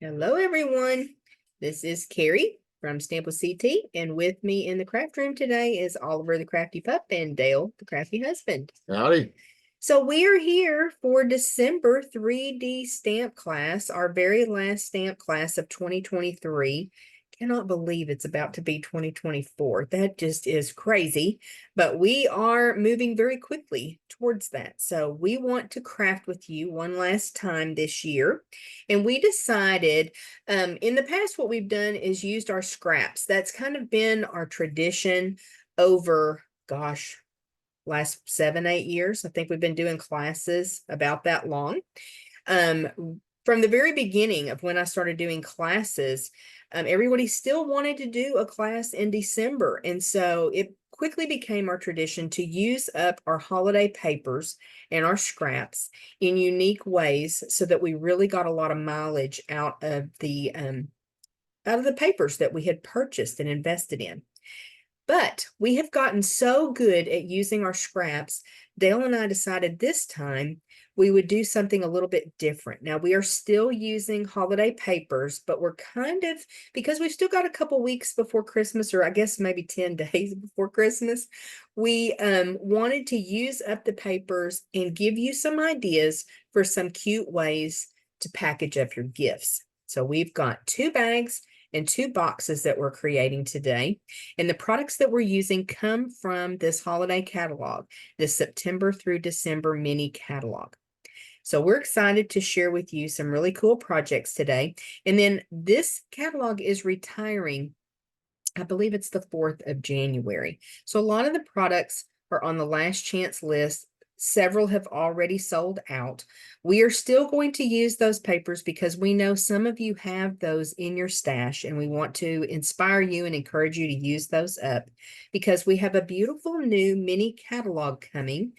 Hello, everyone. This is Carrie from Stamp with CT, and with me in the craft room today is Oliver the Crafty Pup and Dale the Crafty Husband. Howdy. So we are here for December 3D stamp class, our very last stamp class of 2023. Cannot believe it's about to be 2024. That just is crazy, but we are moving very quickly towards that. So we want to craft with you one last time this year. And we decided, in the past, what we've done is used our scraps. That's kind of been our tradition over, gosh, last 7, 8 years. I think we've been doing classes about that long. From the very beginning of when I started doing classes, everybody still wanted to do a class in December. And so it quickly became our tradition to use up our holiday papers and our scraps in unique ways so that we really got a lot of mileage out of the papers that we had purchased and invested in. But we have gotten so good at using our scraps, Dale and I decided this time we would do something a little bit different. Now, we are still using holiday papers, but we're kind of, because we've still got a couple weeks before Christmas, or I guess maybe 10 days before Christmas, we wanted to use up the papers and give you some ideas for some cute ways to package up your gifts. So we've got 2 bags and 2 boxes that we're creating today. And the products that we're using come from this holiday catalog, this September through December mini catalog. So we're excited to share with you some really cool projects today. And then this catalog is retiring, I believe it's the 4th of January. So a lot of the products are on the last chance list. Several have already sold out. We are still going to use those papers because we know some of you have those in your stash, and we want to inspire you and encourage you to use those up because we have a beautiful new mini catalog coming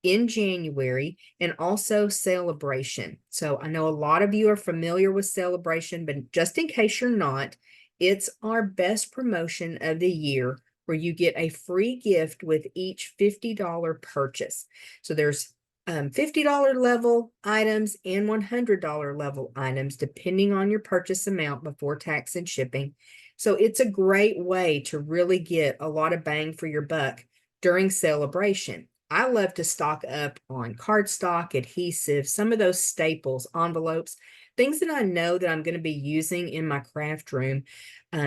in January and also Celebration. So I know a lot of you are familiar with Celebration, but just in case you're not, it's our best promotion of the year where you get a free gift with each $50 purchase. So there's $50 level items and $100 level items, depending on your purchase amount before tax and shipping. So it's a great way to really get a lot of bang for your buck during Celebration. I love to stock up on cardstock, adhesive, some of those staples, envelopes, things that I know that I'm going to be using in my craft room,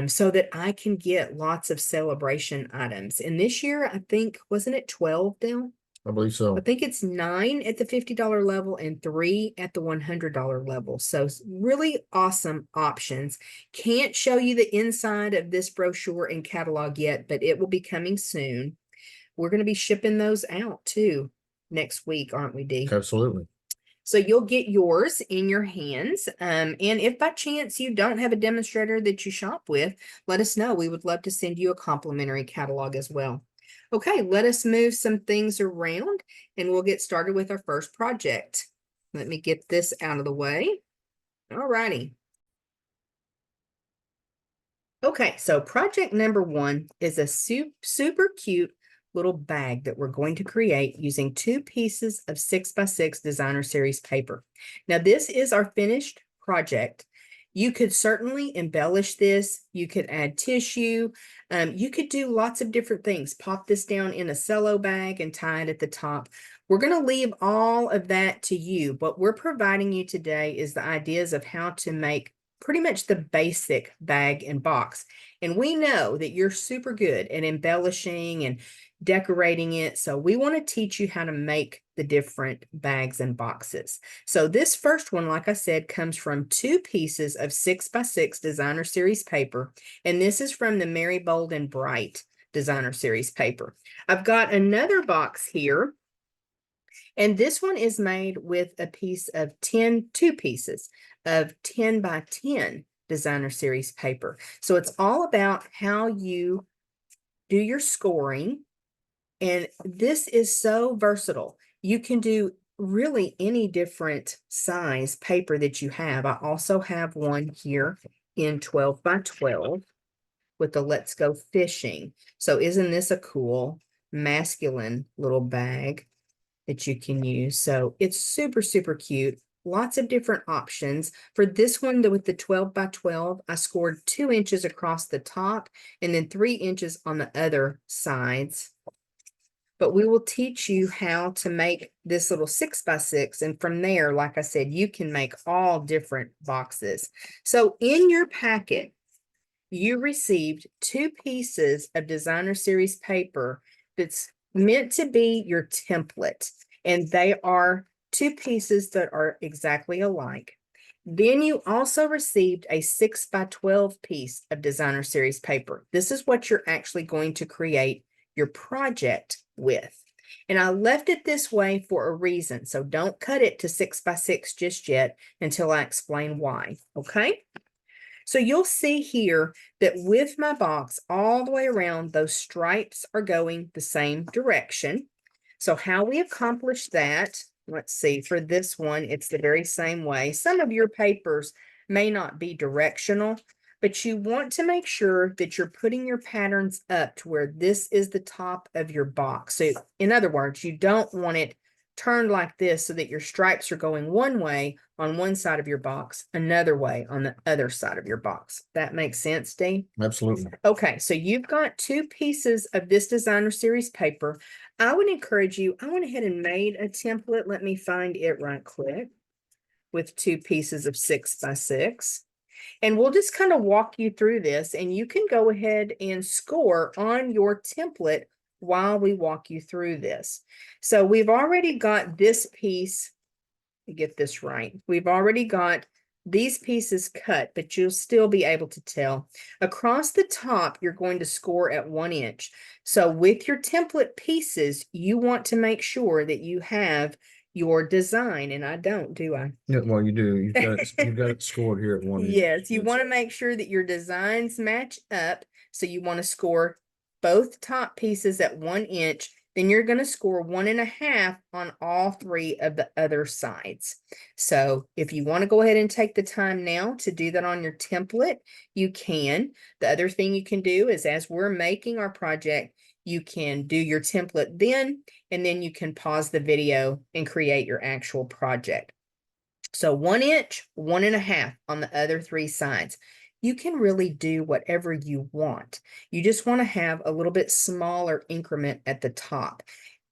so that I can get lots of Celebration items. And this year, I think, wasn't it 12, Dale? I believe so. I think it's 9 at the $50 level and 3 at the $100 level. So really awesome options. Can't show you the inside of this brochure and catalog yet, but it will be coming soon. We're going to be shipping those out too next week, aren't we, Dee? Absolutely. So you'll get yours in your hands. And if by chance you don't have a demonstrator that you shop with, let us know. We would love to send you a complimentary catalog as well. Okay, let us move some things around and we'll get started with our first project. Let me get this out of the way. All righty. Okay, so project number 1 is a super cute little bag that we're going to create using 2 pieces of 6x6 designer series paper. Now, this is our finished project. You could certainly embellish this. You could add tissue. You could do lots of different things. Pop this down in a cello bag and tie it at the top. We're going to leave all of that to you. What we're providing you today is the ideas of how to make pretty much the basic bag and box. And we know that you're super good at embellishing and decorating it. So we want to teach you how to make the different bags and boxes. So this first one, like I said, comes from 2 pieces of 6x6 designer series paper. And this is from the Merry Bold and Bright designer series paper. I've got another box here. And this one is made with a piece of 2 pieces of 10 by 10 designer series paper. So it's all about how you do your scoring. And this is so versatile. You can do really any different size paper that you have. I also have one here in 12 by 12 with the Let's Go Fishing. So isn't this a cool masculine little bag that you can use? So it's super cute. lots of different options. For this one, with the 12 by 12, I scored 2 inches across the top and then 3 inches on the other sides. But we will teach you how to make this little 6 by 6. And from there, like I said, you can make all different boxes. So in your packet, you received 2 pieces of designer series paper that's meant to be your template. And they are 2 pieces that are exactly alike. Then you also received a 6 by 12 piece of designer series paper. This is what you're actually going to create your project with. And I left it this way for a reason. So don't cut it to 6 by 6 just yet until I explain why. Okay. So you'll see here that with my box all the way around, those stripes are going the same direction. So how we accomplish that, let's see, for this one, it's the very same way. Some of your papers may not be directional, but you want to make sure that you're putting your patterns up to where this is the top of your box. So in other words, you don't want it turned like this so that your stripes are going one way on one side of your box, another way on the other side of your box. That makes sense, Dean? Absolutely. Okay, so you've got 2 pieces of this designer series paper. I would encourage you, I went ahead and made a template. Let me find it right quick with 2 pieces of 6 by 6. And we'll just kind of walk you through this, and you can go ahead and score on your template while we walk you through this. So we've already got this piece, to get this right. We've already got these pieces cut, but you'll still be able to tell. Across the top, you're going to score at 1 inch. So with your template pieces, you want to make sure that you have your design, and I don't, do I? Yeah, well, you do. You've got it scored here at 1 inch. Yes, you want to make sure that your designs match up. So you want to score both top pieces at 1 inch. Then you're going to score 1.5 on all 3 of the other sides. So if you want to go ahead and take the time now to do that on your template, you can. The other thing you can do is, as we're making our project, you can do your template then, and then you can pause the video and create your actual project. So 1 inch, 1.5 on the other 3 sides. You can really do whatever you want. You just want to have a little bit smaller increment at the top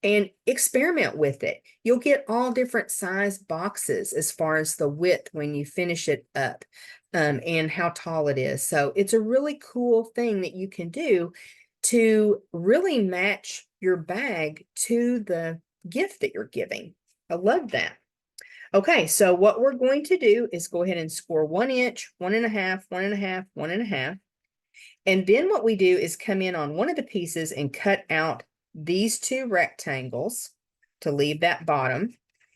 and experiment with it. You'll get all different size boxes as far as the width when you finish it up, and how tall it is. So it's a really cool thing that you can do to really match your bag to the gift that you're giving. I love that. Okay, so what we're going to do is go ahead and score 1 inch, 1.5, 1.5, 1.5. And then what we do is come in on one of the pieces and cut out these 2 rectangles to leave that bottom.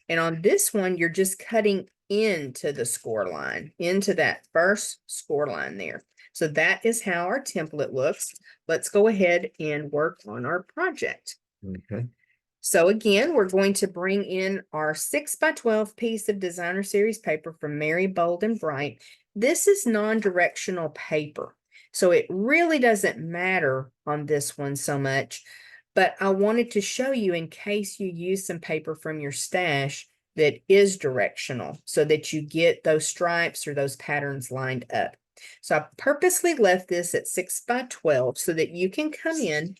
And on this one, you're just cutting into the score line, into that first score line there. So that is how our template looks. Let's go ahead and work on our project. Okay. So again, we're going to bring in our 6 by 12 piece of designer series paper from Mary Bold and Bright. This is non-directional paper, so it really doesn't matter on this one so much, but I wanted to show you in case you use some paper from your stash that is directional so that you get those stripes or those patterns lined up. So I purposely left this at 6 by 12 so that you can come in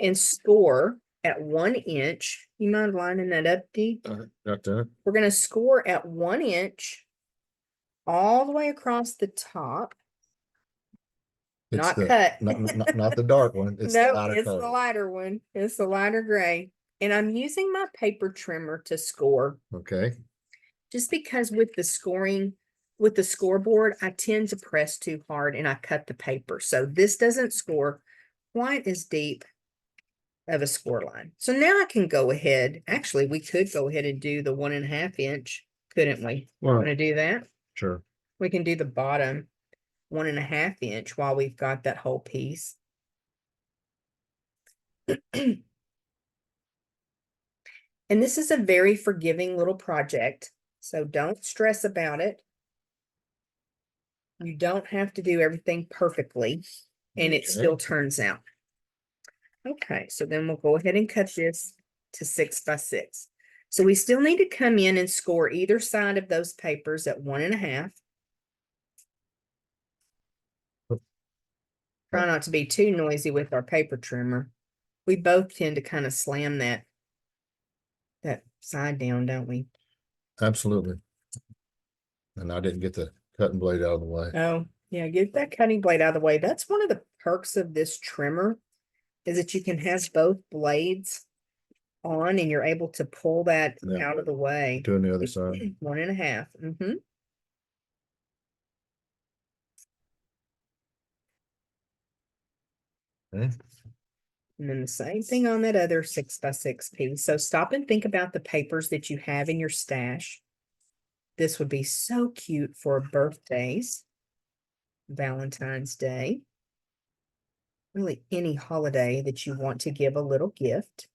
and score at 1 inch. You mind lining that up, Dee? Got that. We're going to score at 1 inch all the way across the top. It's Not the, cut. not the dark one. It's the No, lighter it's color. the lighter one. It's the lighter gray. And I'm using my paper trimmer to score. Okay. Just because with the scoring, with the scoreboard, I tend to press too hard and I cut the paper. So this doesn't score quite as deep of a score line. So now I can go ahead. Actually, we could go ahead and do the 1.5 inch, couldn't we? Well, Want to do that? sure. We can do the bottom 1.5 inch while we've got that whole piece. And this is a very forgiving little project, so don't stress about it. You don't have to do everything perfectly, and it still turns out. Okay, so then we'll go ahead and cut this to 6 by 6. So we still need to come in and score either side of those papers at 1.5. Try not to be too noisy with our paper trimmer. We both tend to kind of slam that side down, don't we? Absolutely. And I didn't get the cutting blade out of the way. Oh, yeah, get that cutting blade out of the way. That's one of the perks of this trimmer, is that you can have both blades on and you're able to pull that Yeah. out of the way. Doing the other side. 1.5. Mm-hmm. Okay. And then the same thing on that other 6x6 piece. So stop and think about the papers that you have in your stash. This would be so cute for birthdays, Valentine's Day, really any holiday that you want to give a little gift.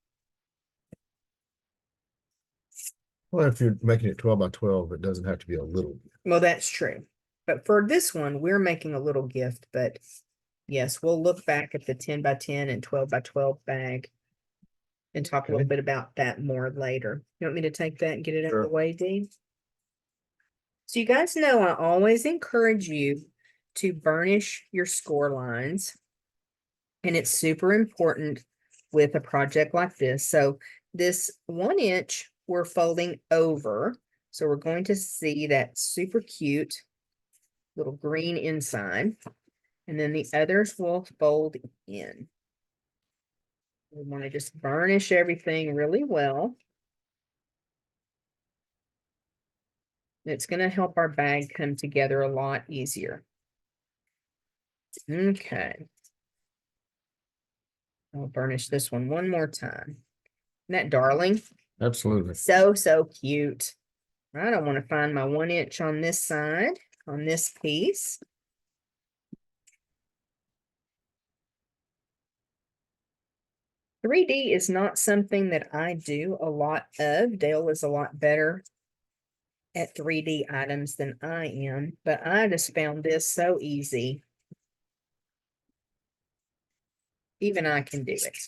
Well, if you're making it 12 by 12, it doesn't have to be a little. Well, that's true. But for this one, we're making a little gift, but yes, we'll look back at the 10 by 10 and 12 by 12 bag and talk a little Okay. bit about that more later. You want me to take that and get it out of the Sure. way, Dee? So you guys know I always encourage you to burnish your score lines. And it's super important with a project like this. So this 1 inch we're folding over. So we're going to see that super cute little green inside. And then the others will fold in. We want to just burnish everything really well. It's going to help our bag come together a lot easier. Okay. I'll burnish this one more time. Isn't that darling? Absolutely. So cute. Right, I want to find my 1 inch on this side, on this piece. .3D is not something that I do a lot of. Dale is a lot better at 3D items than I am, but I just found this so easy. Even I can do it.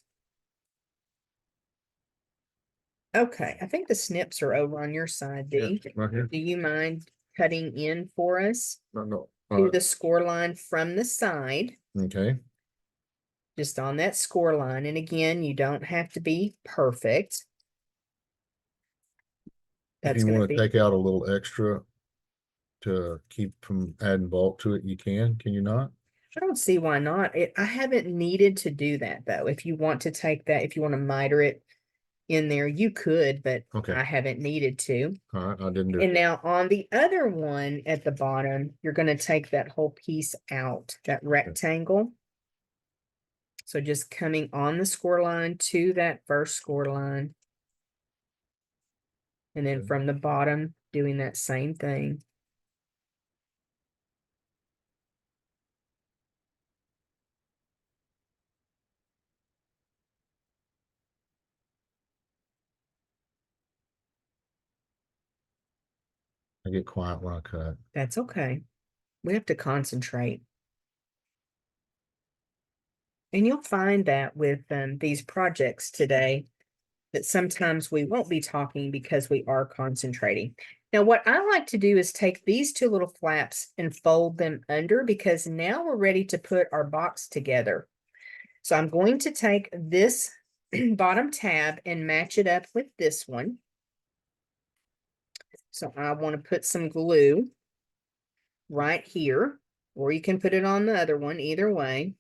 Okay, I think the snips are over on your side, Dee. Yeah, right here. Do you mind cutting in for us No. to the score line from the side? Okay. Just on that score line. And again, you don't have to be perfect. If you want to take out a little extra to keep from adding bulk to it, you can you not? I don't see why not. I haven't needed to do that though. If you want to take that, if you want to miter it in there, you could, but Okay. I haven't needed to. All right, I didn't do And it. now on the other one at the bottom, you're going to take that whole piece out, that rectangle. So just coming on the score line to that first score line. And then Okay. from the bottom, doing that same thing. I get quiet when I cut. That's okay. We have to concentrate. And you'll find that with these projects today, that sometimes we won't be talking because we are concentrating. Now, what I like to do is take these two little flaps and fold them under, because now we're ready to put our box together. So I'm going to take this bottom tab and match it up with this one. So I want to put some glue right here, or you can put it on the other one, either way.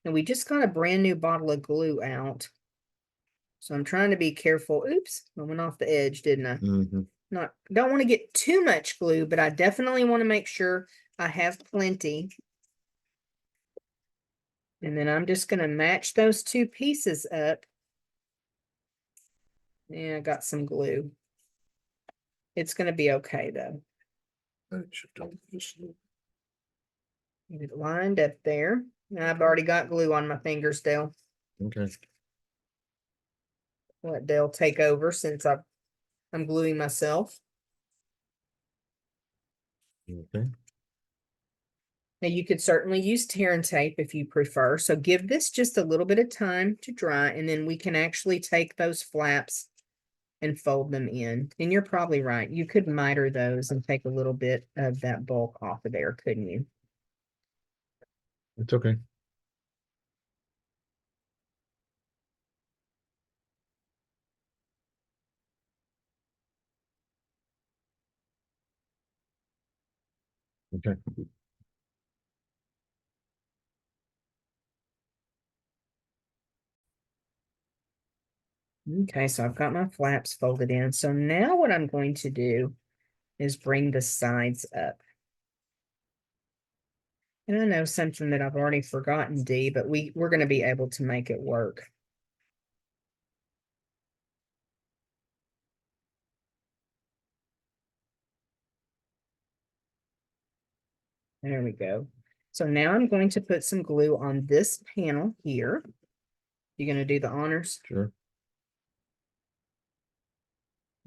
And we just got a brand new bottle of glue out. So I'm trying to be careful. Oops, I went off the edge, didn't I? Don't want to get too much glue, but I definitely want to make sure I have plenty. And then I'm just going to match those two pieces up. Yeah, I got some glue. It's going to be okay though. Get it lined up there. I've already got glue on my fingers, Dale. Okay. Let Dale take over since I'm gluing myself. Okay. Now you could certainly use tear and tape if you prefer. So give this just a little bit of time to dry, and then we can actually take those flaps and fold them in. And you're probably right. You could miter those and take a little bit of that bulk off of there, couldn't you? It's okay. Okay. Okay, so I've got my flaps folded in. So now what I'm going to do is bring the sides up. And I know something that I've already forgotten, Dee, but we're going to be able to make it work. There we go. So now I'm going to put some glue on this panel here. You going to do the honors? Sure.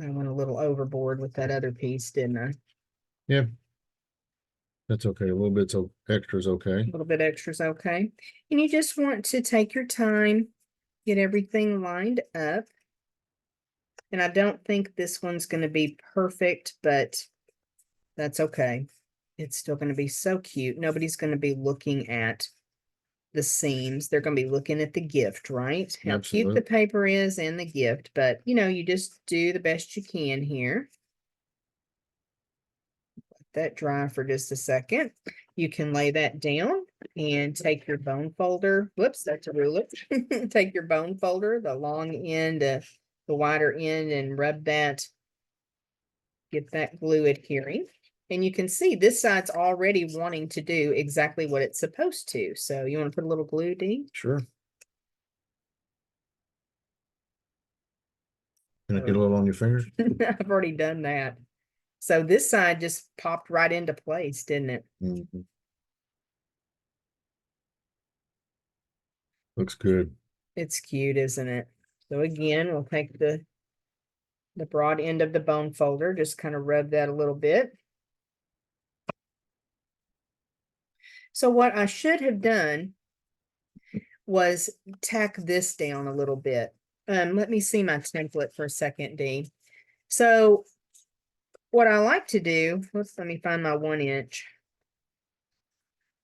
I went a little overboard with that other piece, didn't I? Yeah. That's okay. A little bit so extra is okay. A little bit extra is okay. And you just want to take your time, get everything lined up. And I don't think this one's going to be perfect, but that's okay. It's still going to be so cute. Nobody's going to be looking at the seams. They're going to be looking at the gift, right? How cute Absolutely. the paper is and the gift. But, you know, you just do the best you can here. Let that dry for just a second. You can lay that down and take your bone folder. Whoops, that's a ruler. Take your bone folder, the long end, the wider end, and rub that. Get that glue adhering. And you can see this side's already wanting to do exactly what it's supposed to. So you want to put a little glue, Dee? Sure. Can I get a little on your fingers? I've already done that. So this side just popped right into place, didn't it? Mhm. Looks good. It's cute, isn't it? So again, we'll take the broad end of the bone folder, just kind of rub that a little bit. So what I should have done was tack this down a little bit. Let me see my template for a second, Dee. So what I like to do, let me find my 1 inch.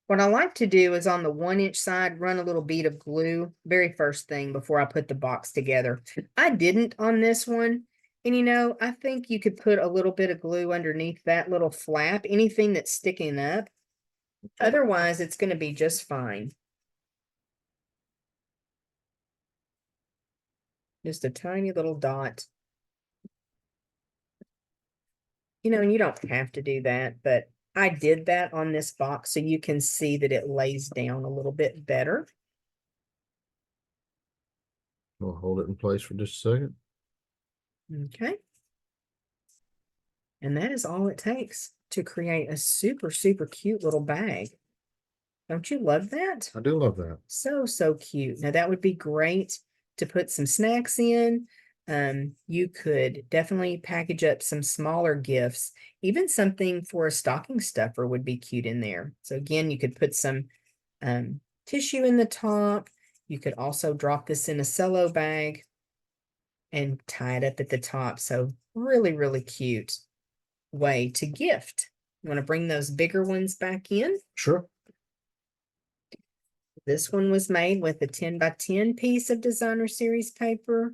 What I like to do is on the 1 inch side, run a little bead of glue, very first thing before I put the box together. I didn't on this one. And you know, I think you could put a little bit of glue underneath that little flap, anything that's sticking up. Otherwise, it's going to be just fine. Just a tiny little dot. You know, and you don't have to do that, but I did that on this box so you can see that it lays down a little bit better. We'll hold it in place for just a second. Okay. And that is all it takes to create a super, super cute little bag. Don't you love that? I do love that. So, so cute. Now that would be great to put some snacks in. You could definitely package up some smaller gifts. Even something for a stocking stuffer would be cute in there. So again, you could put some tissue in the top. You could also drop this in a cello bag and tie it up at the top. So really, really cute way to gift. You want to bring those bigger ones back in? Sure. This one was made with a 10 by 10 piece of designer series paper.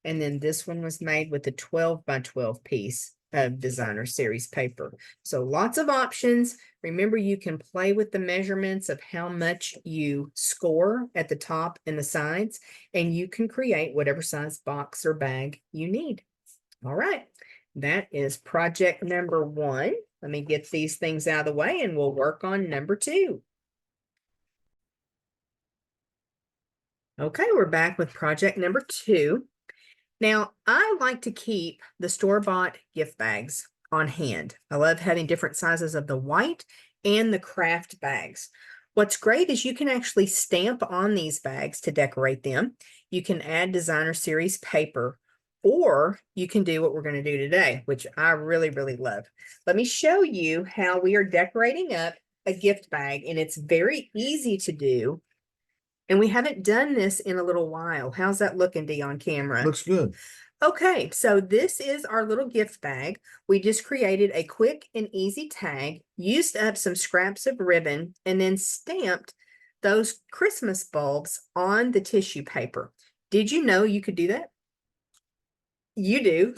And then this one was made with a 12 by 12 piece of designer series paper. So lots of options. Remember, you can play with the measurements of how much you score at the top and the sides, and you can create whatever size box or bag you need. All right, that is project number 1. Let me get these things out of the way and we'll work on number 2. Okay, we're back with project number 2. Now, I like to keep the store-bought gift bags on hand. I love having different sizes of the white and the craft bags. What's great is you can actually stamp on these bags to decorate them. You can add designer series paper, or you can do what we're going to do today, which I really, really love. Let me show you how we are decorating up a gift bag, and it's very easy to do. And we haven't done this in a little while. How's that looking, Dee, on camera? Looks good. Okay, so this is our little gift bag. We just created a quick and easy tag, used up some scraps of ribbon, and then stamped those Christmas bulbs on the tissue paper. Did you know you could do that? You do.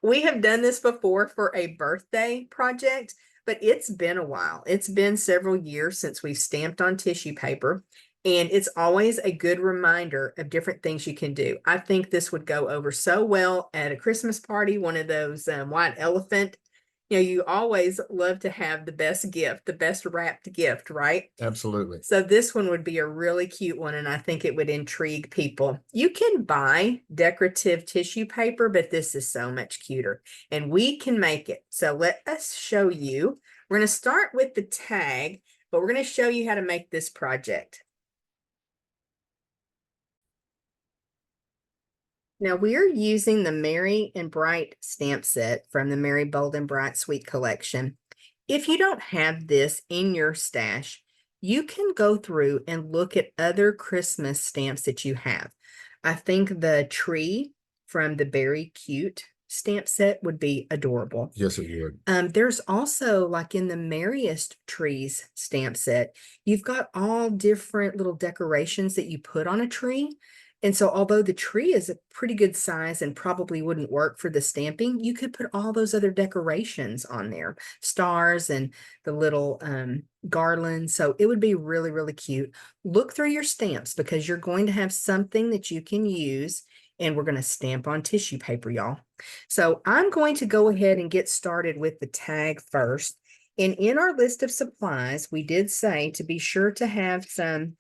We have done this before for a birthday project, but it's been a while. It's been several years since we've stamped on tissue paper, and it's always a good reminder of different things you can do. I think this would go over so well at a Christmas party, one of those white elephant. You know, you always love to have the best gift, the best wrapped gift, right? Absolutely. So this one would be a really cute one, and I think it would intrigue people. You can buy decorative tissue paper, but this is so much cuter, and we can make it. So let us show you. We're going to start with the tag, but we're going to show you how to make this project. Now we are using the Merry and Bright stamp set from the Merry Bold and Bright Sweet collection. If you don't have this in your stash, you can go through and look at other Christmas stamps that you have. I think the tree from the Berry Cute stamp set would be adorable. Yes, it would. There's also, like in the Merriest Trees stamp set, you've got all different little decorations that you put on a tree. And so although the tree is a pretty good size and probably wouldn't work for the stamping, you could put all those other decorations on there, stars and the little garland. So it would be really, really cute. Look through your stamps because you're going to have something that you can use, and we're going to stamp on tissue paper, y'all. So I'm going to go ahead and get started with the tag first. And in our list of supplies, we did say to be sure to have some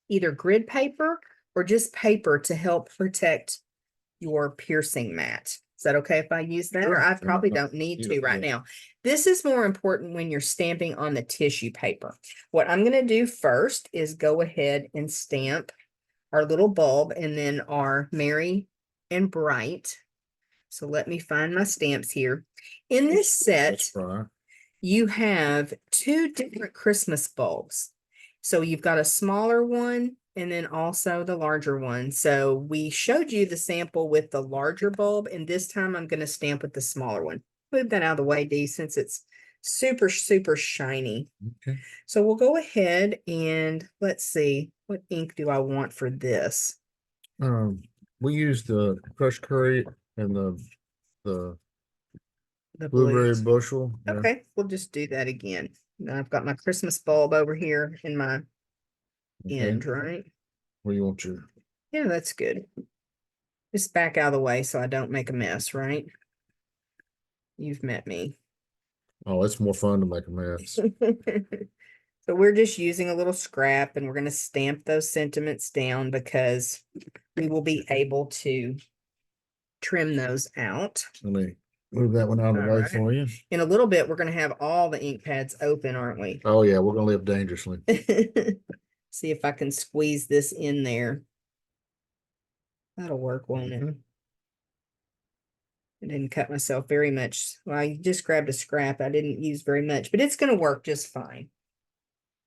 either grid paper or just paper to help protect your piercing mat. Is that okay if I use that? Or I probably don't need to right now. This is more important when you're stamping on the tissue paper. What I'm going to do first is go ahead and stamp our little bulb and then our Merry and Bright. So let me find my stamps here. In this set, That's right. you have two different Christmas bulbs. So you've got a smaller one and then also the larger one. So we showed you the sample with the larger bulb, and this time I'm going to stamp with the smaller one. Move that out of the way, Dee, since it's super, super shiny. Okay. So we'll go ahead and let's see, what ink do I want for this? We use the crushed curry and the The blueberry blues. bushel. Yeah. Okay, we'll just do that again. Now I've got my Christmas bulb over here in my end, right? Where you want your Yeah, that's good. Just back out of the way so I don't make a mess, right? You've met me. Oh, it's more fun to make a mess. So we're just using a little scrap, and we're going to stamp those sentiments down because we will be able to trim those out. Let me move that one out of the All way right. for you. In a little bit, we're going to have all the ink pads open, aren't we? Oh yeah, we're gonna live dangerously. See if I can squeeze this in there. That'll work, won't it? I didn't cut myself very much. Well, I just grabbed a scrap. I didn't use very much, but it's going to work just fine.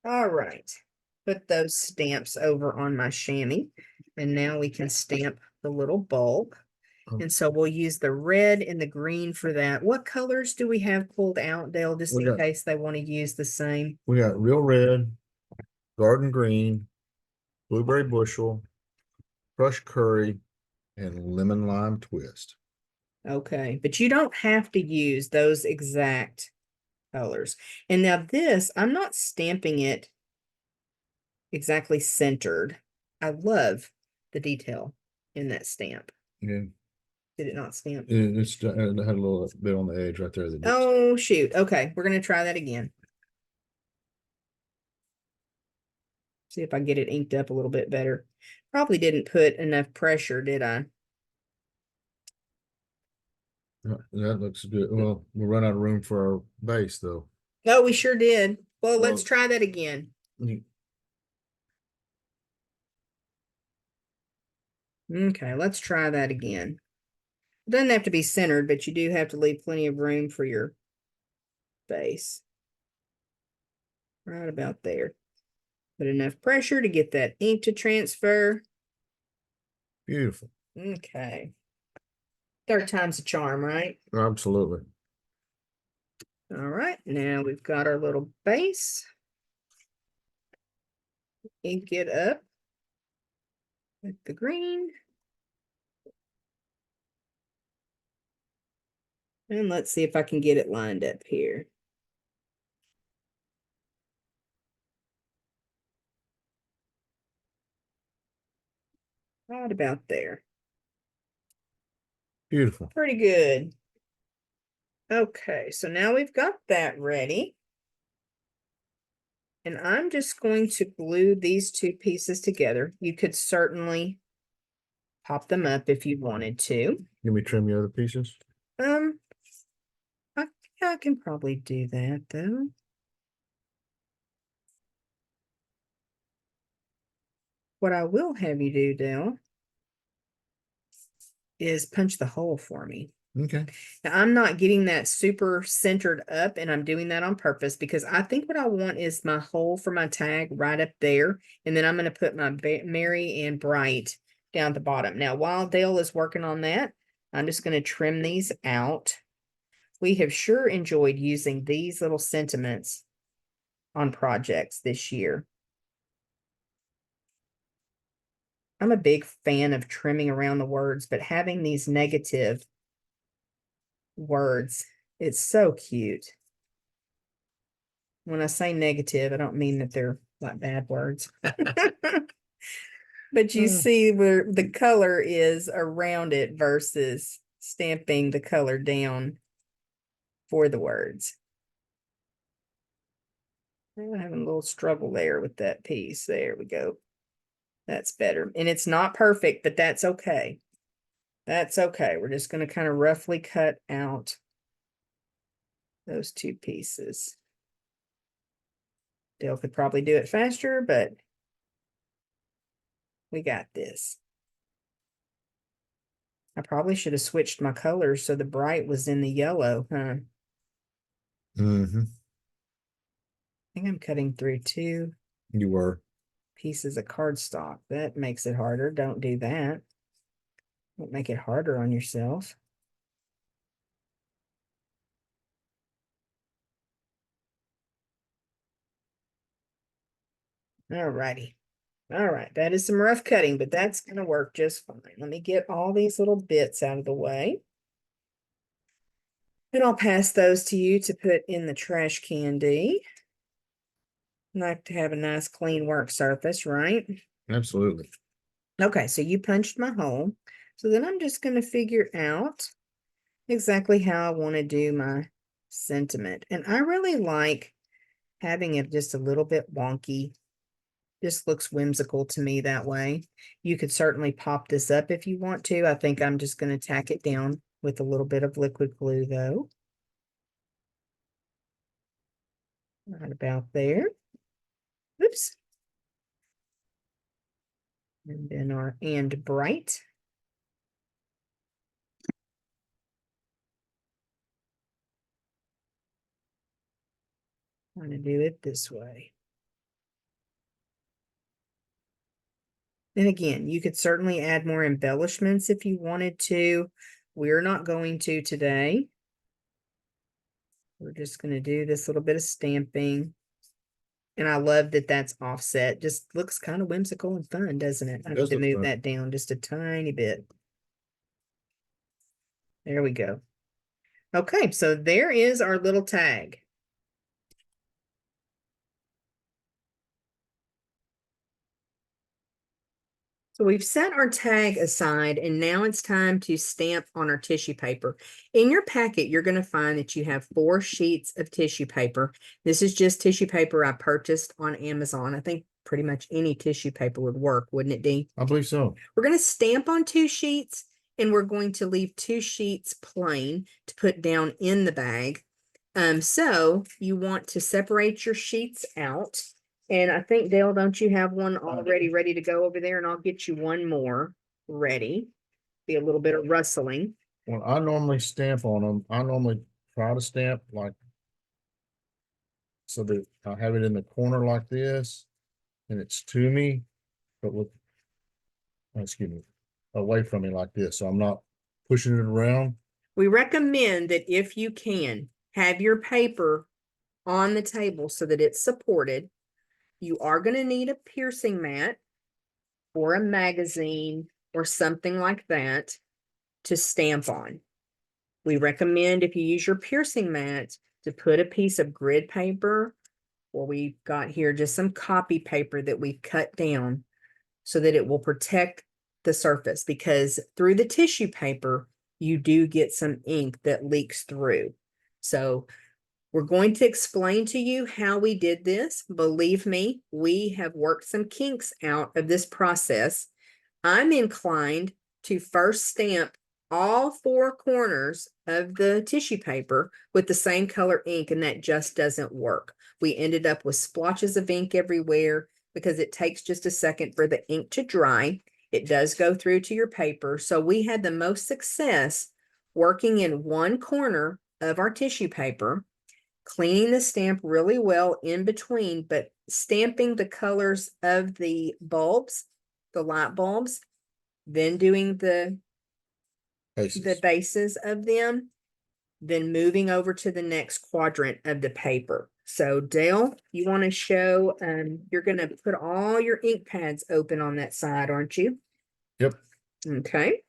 All right. Put those stamps over on my chamois. And now we can stamp the little bulb. And so we'll use the red and the green for that. What colors do we have pulled out, Dale, just in case they want to use the same? We got real red, garden green, blueberry bushel, crushed curry, and lemon lime twist. Okay, but you don't have to use those exact colors. And now this, I'm not stamping it exactly centered. I love the detail in that stamp. Yeah. Did it not stamp? It had a little bit on the edge right there. Oh, shoot. Okay, we're going to try that again. See if I can get it inked up a little bit better. Probably didn't put enough pressure, did I? That looks good. Well, we'll run out of room for our base though. No, we sure did. Well, let's Well, try that again. Okay, let's try that again. It doesn't have to be centered, but you do have to leave plenty of room for your base. Right about there. Put enough pressure to get that ink to transfer. Beautiful. Okay. Third time's a charm, right? Absolutely. All right, now we've got our little base. Ink it up with the green. And let's see if I can get it lined up here. Right about there. Beautiful. Pretty good. Okay, so now we've got that ready. And I'm just going to glue these two pieces together. You could certainly pop them up if you wanted to. Let me trim the other pieces. Um, I can probably do that though. What I will have you do, Dale, is punch the hole for me. Okay. Now, I'm not getting that super centered up, and I'm doing that on purpose because I think what I want is my hole for my tag right up there. And then I'm going to put my Merry and Bright down at the bottom. Now, while Dale is working on that, I'm just going to trim these out. We have sure enjoyed using these little sentiments on projects this year. I'm a big fan of trimming around the words, but having these negative words, it's so cute. When I say negative, I don't mean that they're like bad words. But you see where the color is around it versus stamping the color down for the words. I'm having a little struggle there with that piece. There we go. That's better. And it's not perfect, but that's okay. That's okay. We're just going to kind of roughly cut out those two pieces. Dale could probably do it faster, but we got this. I probably should have switched my colors so the bright was in the yellow, huh? Mm-hmm. I think I'm cutting through two You were. pieces of cardstock. That makes it harder. Don't do that. Don't make it harder on yourself. All righty. All right, that is some rough cutting, but that's going to work just fine. Let me get all these little bits out of the way. And I'll pass those to you to put in the trash can, D. Like to have a nice clean work surface, right? Absolutely. Okay, so you punched my hole. So then I'm just going to figure out exactly how I want to do my sentiment. And I really like having it just a little bit wonky. Just looks whimsical to me that way. You could certainly pop this up if you want to. I think I'm just going to tack it down with a little bit of liquid glue though. Right about there. Oops. And then our and bright. I'm going to do it this way. And again, you could certainly add more embellishments if you wanted to. We're not going to today. We're just going to do this little bit of stamping. And I love that that's offset. Just looks kind of whimsical and fun, doesn't it? I It need does to look move fun. that down just a tiny bit. There we go. Okay, so there is our little tag. So we've set our tag aside, and now it's time to stamp on our tissue paper. In your packet, you're going to find that you have 4 sheets of tissue paper. This is just tissue paper I purchased on Amazon. I think pretty much any tissue paper would work, wouldn't it, Dee? I believe so. We're going to stamp on 2 sheets, and we're going to leave 2 sheets plain to put down in the bag. So you want to separate your sheets out. And I think, Dale, don't you have one already ready to go over there? And I'll get you one more ready. Be a little bit of rustling. When I normally stamp on them, I normally try to stamp like so that I have it in the corner like this, and it's to me, but with excuse me, away from me like this, so I'm not pushing it around. We recommend that if you can, have your paper on the table so that it's supported. You are going to need a piercing mat or a magazine or something like that to stamp on. We recommend if you use your piercing mat to put a piece of grid paper, or we've got here just some copy paper that we've cut down so that it will protect the surface, because through the tissue paper, you do get some ink that leaks through. So we're going to explain to you how we did this. Believe me, we have worked some kinks out of this process. I'm inclined to first stamp all four corners of the tissue paper with the same color ink, and that just doesn't work. We ended up with splotches of ink everywhere because it takes just a second for the ink to dry. It does go through to your paper. So we had the most success working in one corner of our tissue paper, cleaning the stamp really well in between, but stamping the colors of the bulbs, the light bulbs, then doing the Bases. bases of them, then moving over to the next quadrant of the paper. So Dale, you want to show, you're going to put all your ink pads open on that side, aren't you? Yep. Okay.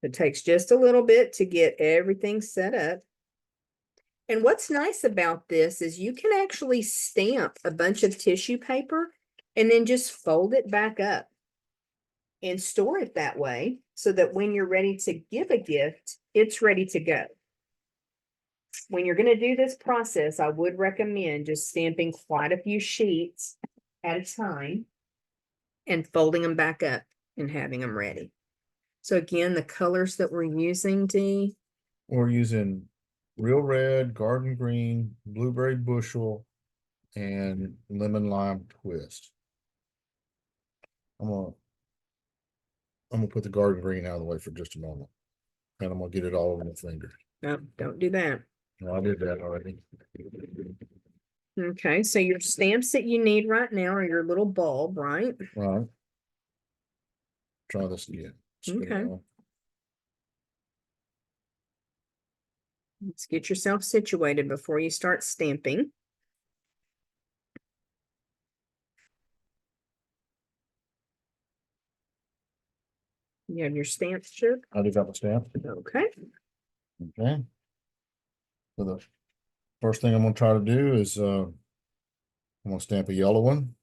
It takes just a little bit to get everything set up. And what's nice about this is you can actually stamp a bunch of tissue paper and then just fold it back up and store it that way so that when you're ready to give a gift, it's ready to go. When you're going to do this process, I would recommend just stamping quite a few sheets at a time and folding them back up and having them ready. So again, the colors that we're using, Dee. We're using real red, garden green, blueberry bushel, and lemon lime twist. I'm gonna put the garden green out of the way for just a moment, and I'm gonna get it all over my finger. No, don't do that. No, I did that already. Okay, so your stamps that you need right now are your little bulb, right? Right. Try this again. Spin it Okay. on. Let's get yourself situated before you start stamping. You have your stamps, Chip? I do got my stamp. Okay. Okay. So the first thing I'm gonna try to do is I'm gonna stamp a yellow one.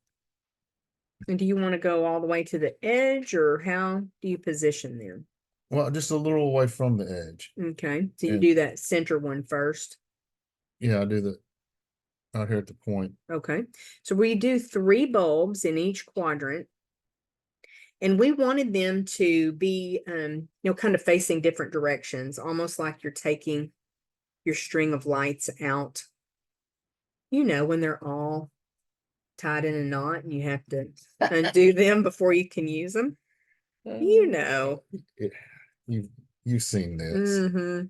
And do you want to go all the way to the edge, or how do you position them? Well, just a little away from the edge. Okay, so you And- do that center one first. Yeah, I do that out here at the point. Okay, so we do 3 bulbs in each quadrant. And we wanted them to be, kind of facing different directions, almost like you're taking your string of lights out, when they're all tied in a knot and you have to undo them before you can use them. It, you've seen this. Mm-hmm.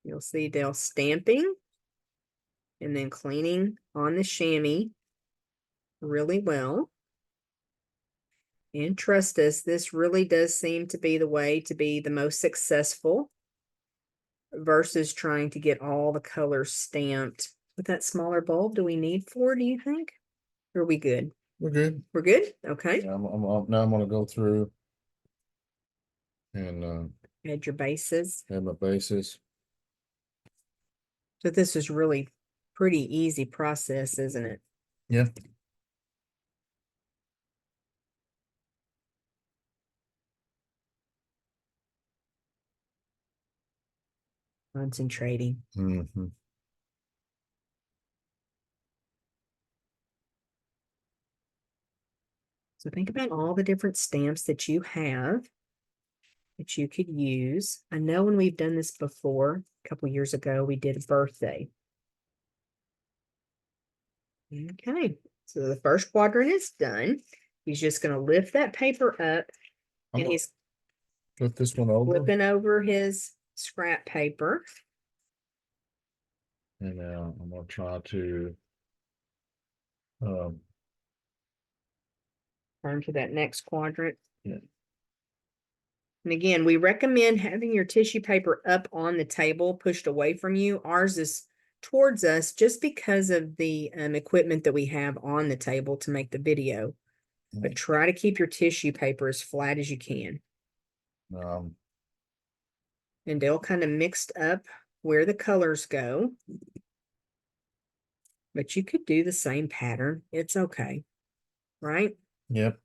You'll see Dale stamping and then cleaning on the chamois really well. And trust us, this really does seem to be the way to be the most successful versus trying to get all the colors stamped. With that smaller bulb, do we need 4, do you think? Or are we good? We're good. We're good? Okay. Yeah, now I'm gonna go through and Add your bases. add my bases. So this is really pretty easy process, isn't it? Yeah. Concentrating. Mm-hmm. So think about all the different stamps that you have that you could use. I know when we've done this before, a couple years ago, we did a birthday. Okay, so the first quadrant is done. He's just going to lift that paper up and he's Put this one over. flipping over his scrap paper. And now I'm gonna try to, um, Turn to that next quadrant. Yeah. And again, we recommend having your tissue paper up on the table, pushed away from you. Ours is towards us just because of the equipment that we have on the table to make the video. But try to keep your tissue paper as flat as you can. um, And they'll kind of mixed up where the colors go. But you could do the same pattern. It's okay, right? yep,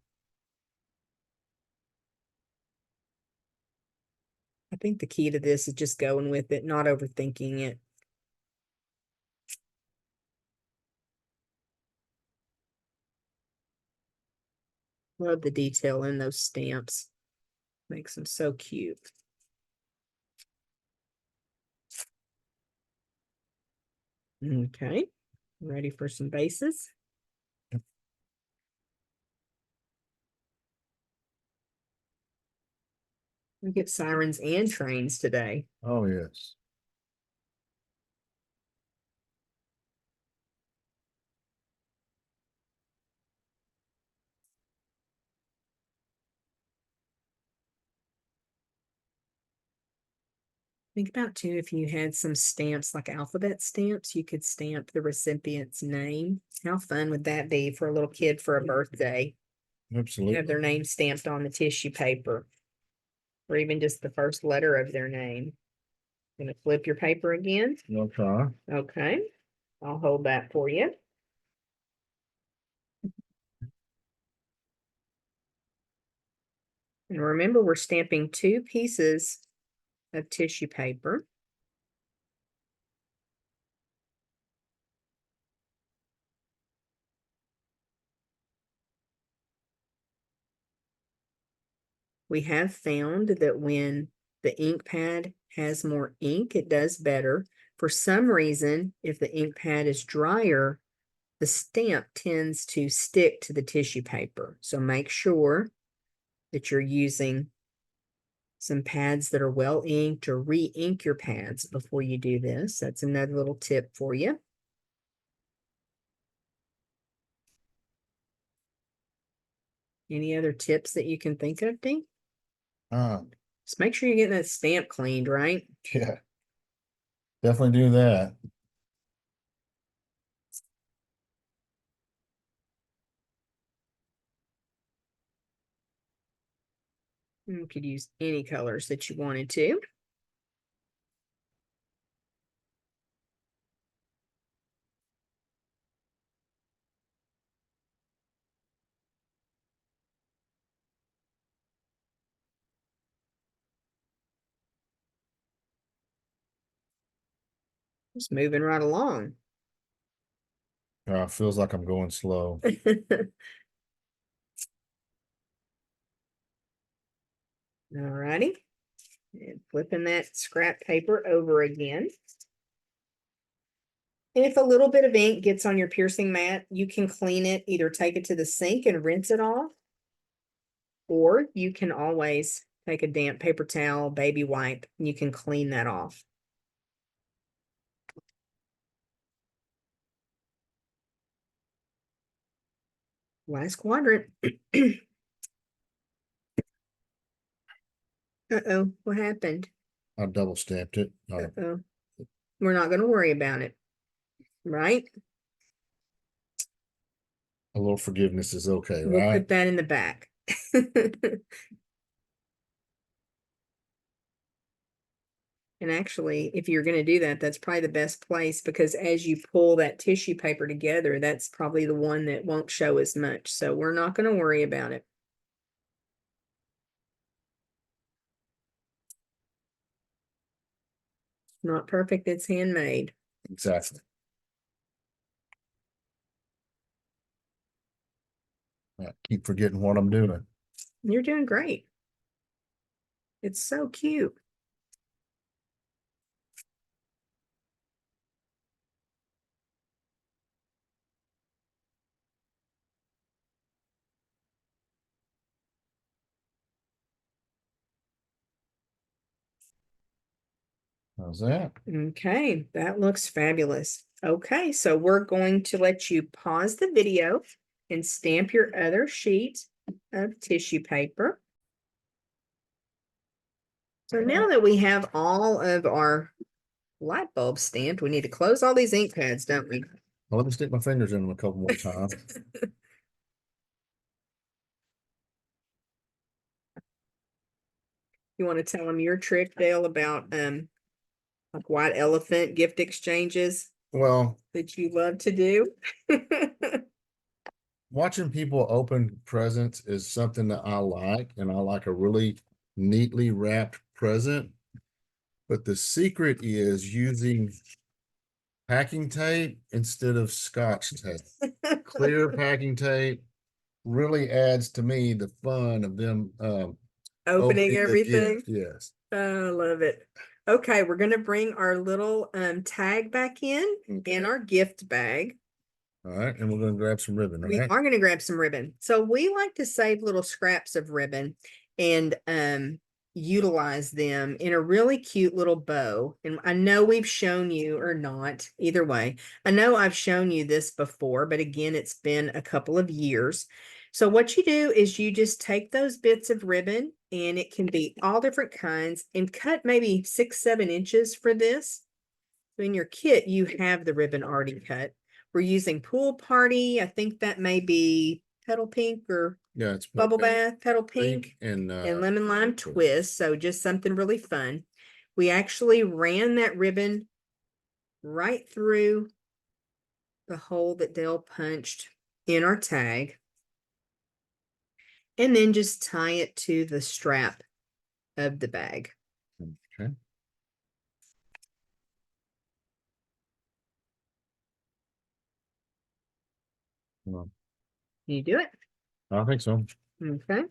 I think the key to this is just going with it, not overthinking it. Love the detail in those stamps. Makes them so cute. Okay, ready for some bases? We get sirens and trains today. oh, yes. Think about too, if you had some stamps like alphabet stamps, you could stamp the recipient's name. How fun would that be for a little kid for a birthday? Have Absolutely. their name stamped on the tissue paper, or even just the first letter of their name. Gonna flip your paper again. I'll try. Okay, I'll hold that for you. And remember, we're stamping 2 pieces of tissue paper. We have found that when the ink pad has more ink, it does better. For some reason, if the ink pad is drier, the stamp tends to stick to the tissue paper. So make sure that you're using some pads that are well inked, or re-ink your pads before you do this. That's another little tip for you. Any other tips that you can think of, Dee? Uh, Just make sure you're getting that stamp cleaned, right? yeah. Definitely do that. You could use any colors that you wanted to. Just moving right along. Feels like I'm going slow. Alrighty. And flipping that scrap paper over again. And if a little bit of ink gets on your piercing mat, you can clean it, either take it to the sink and rinse it off, or you can always take a damp paper towel, baby wipe, and you can clean that off. Last quadrant. Uh-oh, what happened? I double stamped it. Uh-oh. We're not going to worry about it, right? A little forgiveness is okay, We'll right? put that in the back. And actually, if you're going to do that, that's probably the best place, because as you pull that tissue paper together, that's probably the one that won't show as much. So we're not going to worry about it. Not perfect, it's handmade. Exactly. I keep forgetting what I'm doing. You're doing great. It's so cute. How's that? Okay, that looks fabulous. Okay, so we're going to let you pause the video and stamp your other sheet of tissue paper. So now that we have all of our light bulbs stamped, we need to close all these ink pads, don't we? Well, let me stick my fingers in them a couple more times. You want to tell them your trick, Dale, about like white elephant gift exchanges Well, that you love to do? watching people open presents is something that I like, and I like a really neatly wrapped present. But the secret is using packing tape instead of Scotch tape. Clear packing tape really adds to me the fun of them Opening the everything. gift. Yes. I love it. Okay, we're gonna bring our little tag back in our gift bag. All right, and we're gonna grab some ribbon, We right? are gonna grab some ribbon. So we like to save little scraps of ribbon and utilize them in a really cute little bow. And I know we've shown you, or not, either way. I know I've shown you this before, but again, it's been a couple of years. So what you do is you just take those bits of ribbon, and it can be all different kinds, and cut maybe 6-7 inches for this. So in your kit, you have the ribbon already cut. We're using Pool Party. I think that may be Petal Pink or Yeah, it's Bubble Bath, Petal Pink, and Lemon Lime Twist. So just something really fun. We actually ran that ribbon right through the hole that Dale punched in our tag. And then just tie it to the strap of the bag. okay. Well, Can you do it? I think so. Okay.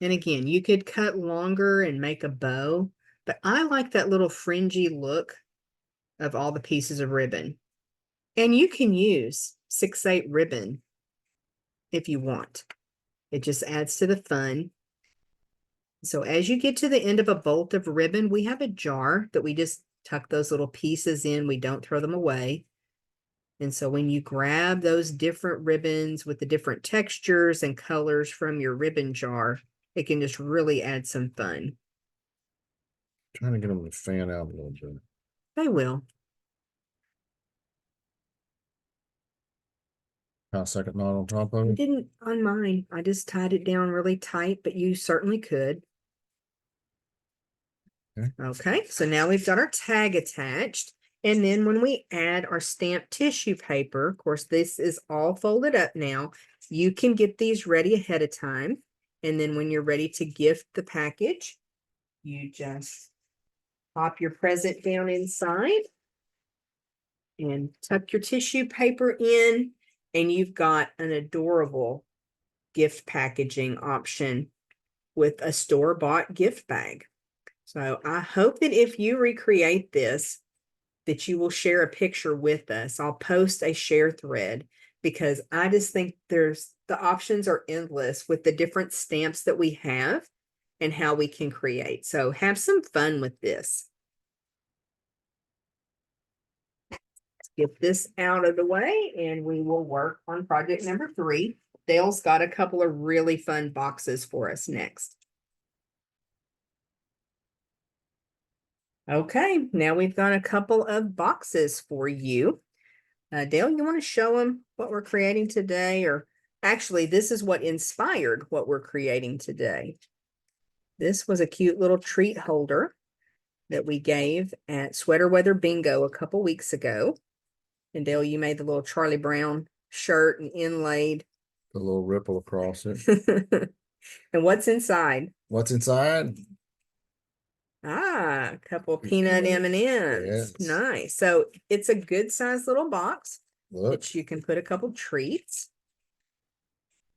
And again, you could cut longer and make a bow, but I like that little fringy look of all the pieces of ribbon. And you can use 6/8 ribbon if you want. It just adds to the fun. So as you get to the end of a bolt of ribbon, we have a jar that we just tuck those little pieces in. We don't throw them away. And so when you grab those different ribbons with the different textures and colors from your ribbon jar, it can just really add some fun. Trying to get them to fan out a little bit. They will. Second knot on top of I it. didn't on mine. I just tied it down really tight, but you certainly could. Okay, so now we've got our tag attached. And then when we add our stamped tissue paper, of course, this is all folded up now. You can get these ready ahead of time. And then when you're ready to gift the package, you just pop your present down inside and tuck your tissue paper in, and you've got an adorable gift packaging option with a store-bought gift bag. So I hope that if you recreate this, that you will share a picture with us. I'll post a share thread because I just think the options are endless with the different stamps that we have and how we can create. So have some fun with this. Let's get this out of the way and we will work on project number 3. Dale's got a couple of really fun boxes for us next. Okay, now we've got a couple of boxes for you. Dale, you want to show them what we're creating today? Or actually, this is what inspired what we're creating today. This was a cute little treat holder that we gave at Sweater Weather Bingo a couple weeks ago. And Dale, you made the little Charlie Brown shirt and inlaid. The little ripple across it. And what's inside? What's inside? Ah, a couple peanut M&Ms. Yes. Nice. So it's a good sized little box Look. that you can put a couple treats.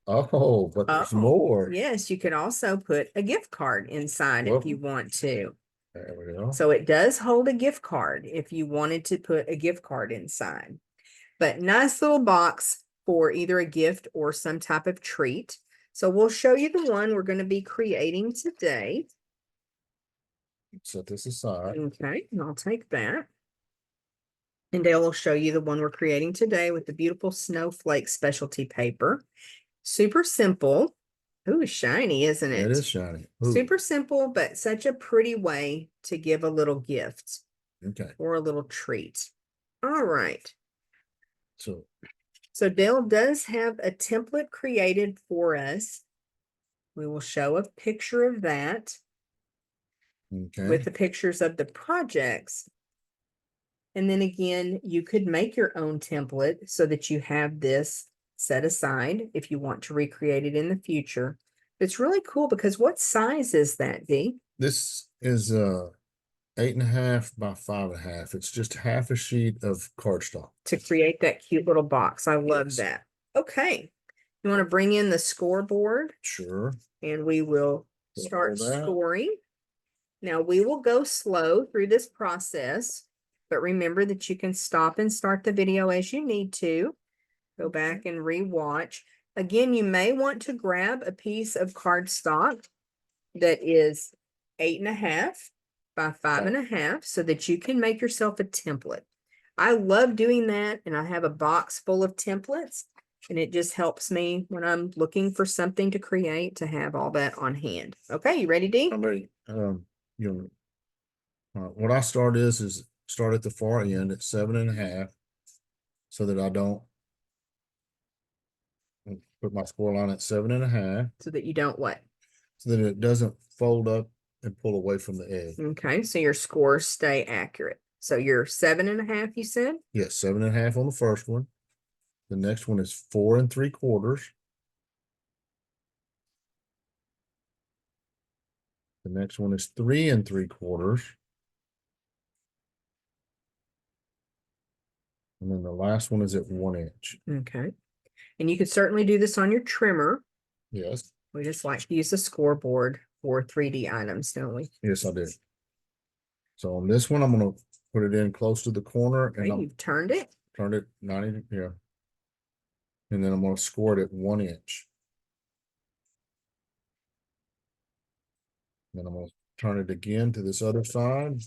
Oh, but there's Oh, more. yes, you could also put a gift card inside if you want to. There we go. So it does hold a gift card if you wanted to put a gift card inside. But nice little box for either a gift or some type of treat. So we'll show you the one we're going to be creating today. Set this aside. Okay, and I'll take that. And Dale will show you the one we're creating today with the beautiful snowflake specialty paper. Super simple. Ooh, it's shiny, isn't It it? is shiny. Ooh, Super simple, but such a pretty way to give a little gift okay. or a little treat. All right. So, So Dale does have a template created for us. We will show a picture of that okay. with the pictures of the projects. And then again, you could make your own template so that you have this set aside if you want to recreate it in the future. It's really cool because what size is that, Dee? This is 8.5 by 5.5. It's just half a sheet of cardstock. To create that cute little box. I love Yes. that. Okay. You want to bring in the scoreboard Sure. and we will Put start all that. scoring. Now we will go slow through this process, but remember that you can stop and start the video as you need to. Go back and rewatch. Again, you may want to grab a piece of cardstock that is 8.5 by 5.5 so that you can make yourself a template. I love doing that, and I have a box full of templates, and it just helps me when I'm looking for something to create to have all that on hand. Okay, you ready, Dee? I'm ready. You know, what I start is start at the far end at 7.5, so that I don't put my score line at 7.5, So that you don't what? so that it doesn't fold up and pull away from the edge. Okay, so your scores stay accurate. So you're 7.5, you said? Yes, 7.5 on the first one. The next one is 4 3/4. The next one is 3 3/4. And then the last one is at 1 inch. Okay. And you could certainly do this on your trimmer. Yes, We just like to use a scoreboard for 3D items, don't we? yes, I did. So on this one, I'm gonna put it in close to the corner and Okay, I'm you've turned it. turn it 90, yeah. And then I'm gonna score it at 1 inch. Then I'm gonna turn it again to this other side,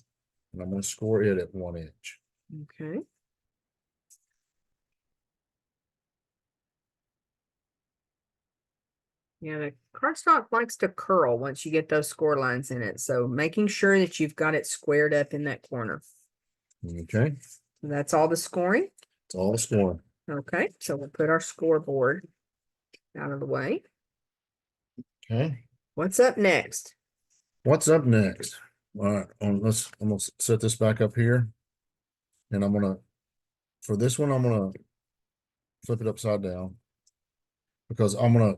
and I'm gonna score it at 1 inch. Okay. Yeah, the cardstock likes to curl once you get those score lines in it. So making sure that you've got it squared up in that corner. Okay, That's all the scoring. it's all the scoring. Okay, so we'll put our scoreboard out of the way. Okay, What's up next? what's up next? All right, I'm gonna set this back up here, and for this one, I'm gonna flip it upside down because I'm gonna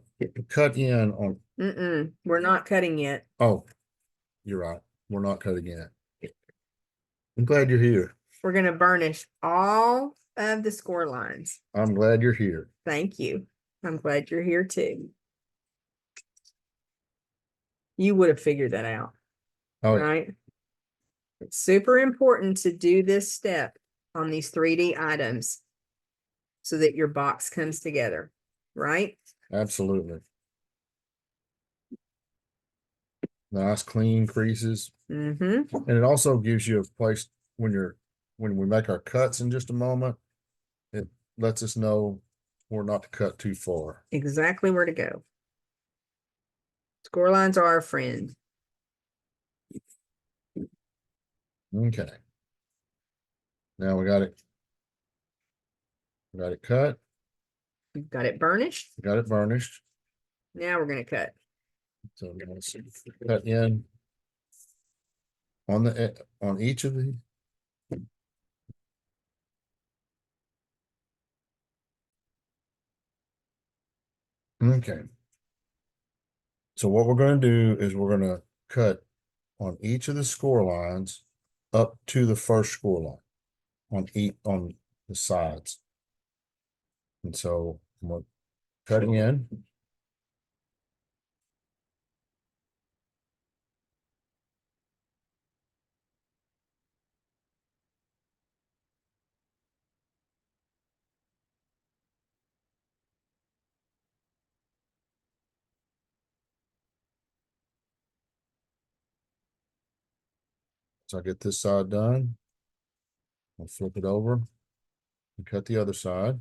cut in on. We're not cutting yet. Oh, you're right. We're not cutting yet. I'm glad you're here. We're going to burnish all of the score lines. I'm glad you're here. Thank you. I'm glad you're here too. You would have figured that out, Oh, yeah. right? It's super important to do this step on these 3D items so that your box comes together, right? Absolutely. Nice clean creases. Mm-hmm. And it also gives you a place when we make our cuts in just a moment, it lets us know where not to cut too far. Exactly where to go. Score lines are our friend. Okay. Now we got it. Got it cut. We've got it burnished. Got it burnished. Now we're going to cut. So I'm gonna cut in on each of the. Okay. So what we're going to do is we're going to cut on each of the score lines up to the first score line on the sides. And so I'm going to cut in. So I get this side done. I'll flip it over and cut the other side.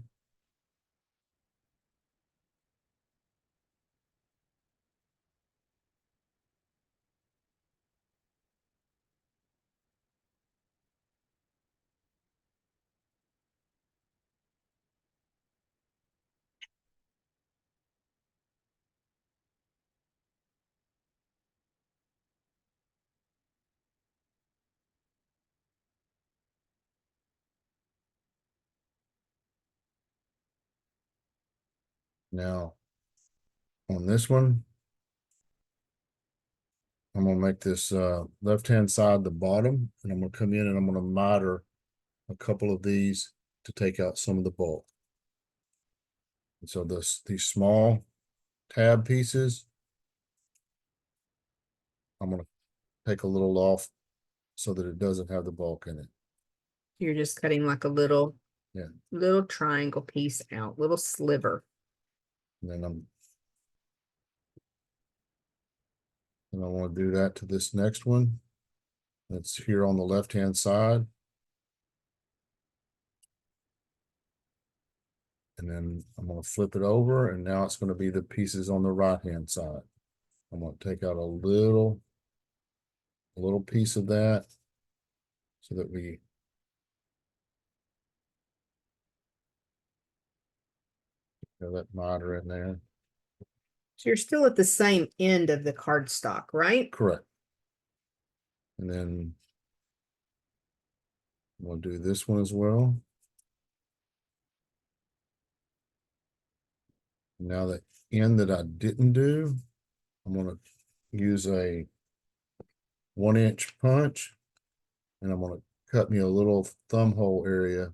Now, on this one, I'm gonna make this left-hand side the bottom, and I'm gonna come in and I'm gonna miter a couple of these to take out some of the bulk. And so these small tab pieces, I'm gonna take a little off so that it doesn't have the bulk in it. You're just cutting like a little, Yeah. little triangle piece out, little sliver. And then I want to do that to this next one. That's here on the left-hand side. And then I'm going to flip it over, and now it's going to be the pieces on the right-hand side. I'm going to take out a little piece of that so that we have that miter in there. So you're still at the same end of the cardstock, right? Correct. And then we'll do this one as well. Now the end that I didn't do, I'm going to use a 1-inch punch, and I'm going to cut me a little thumb hole area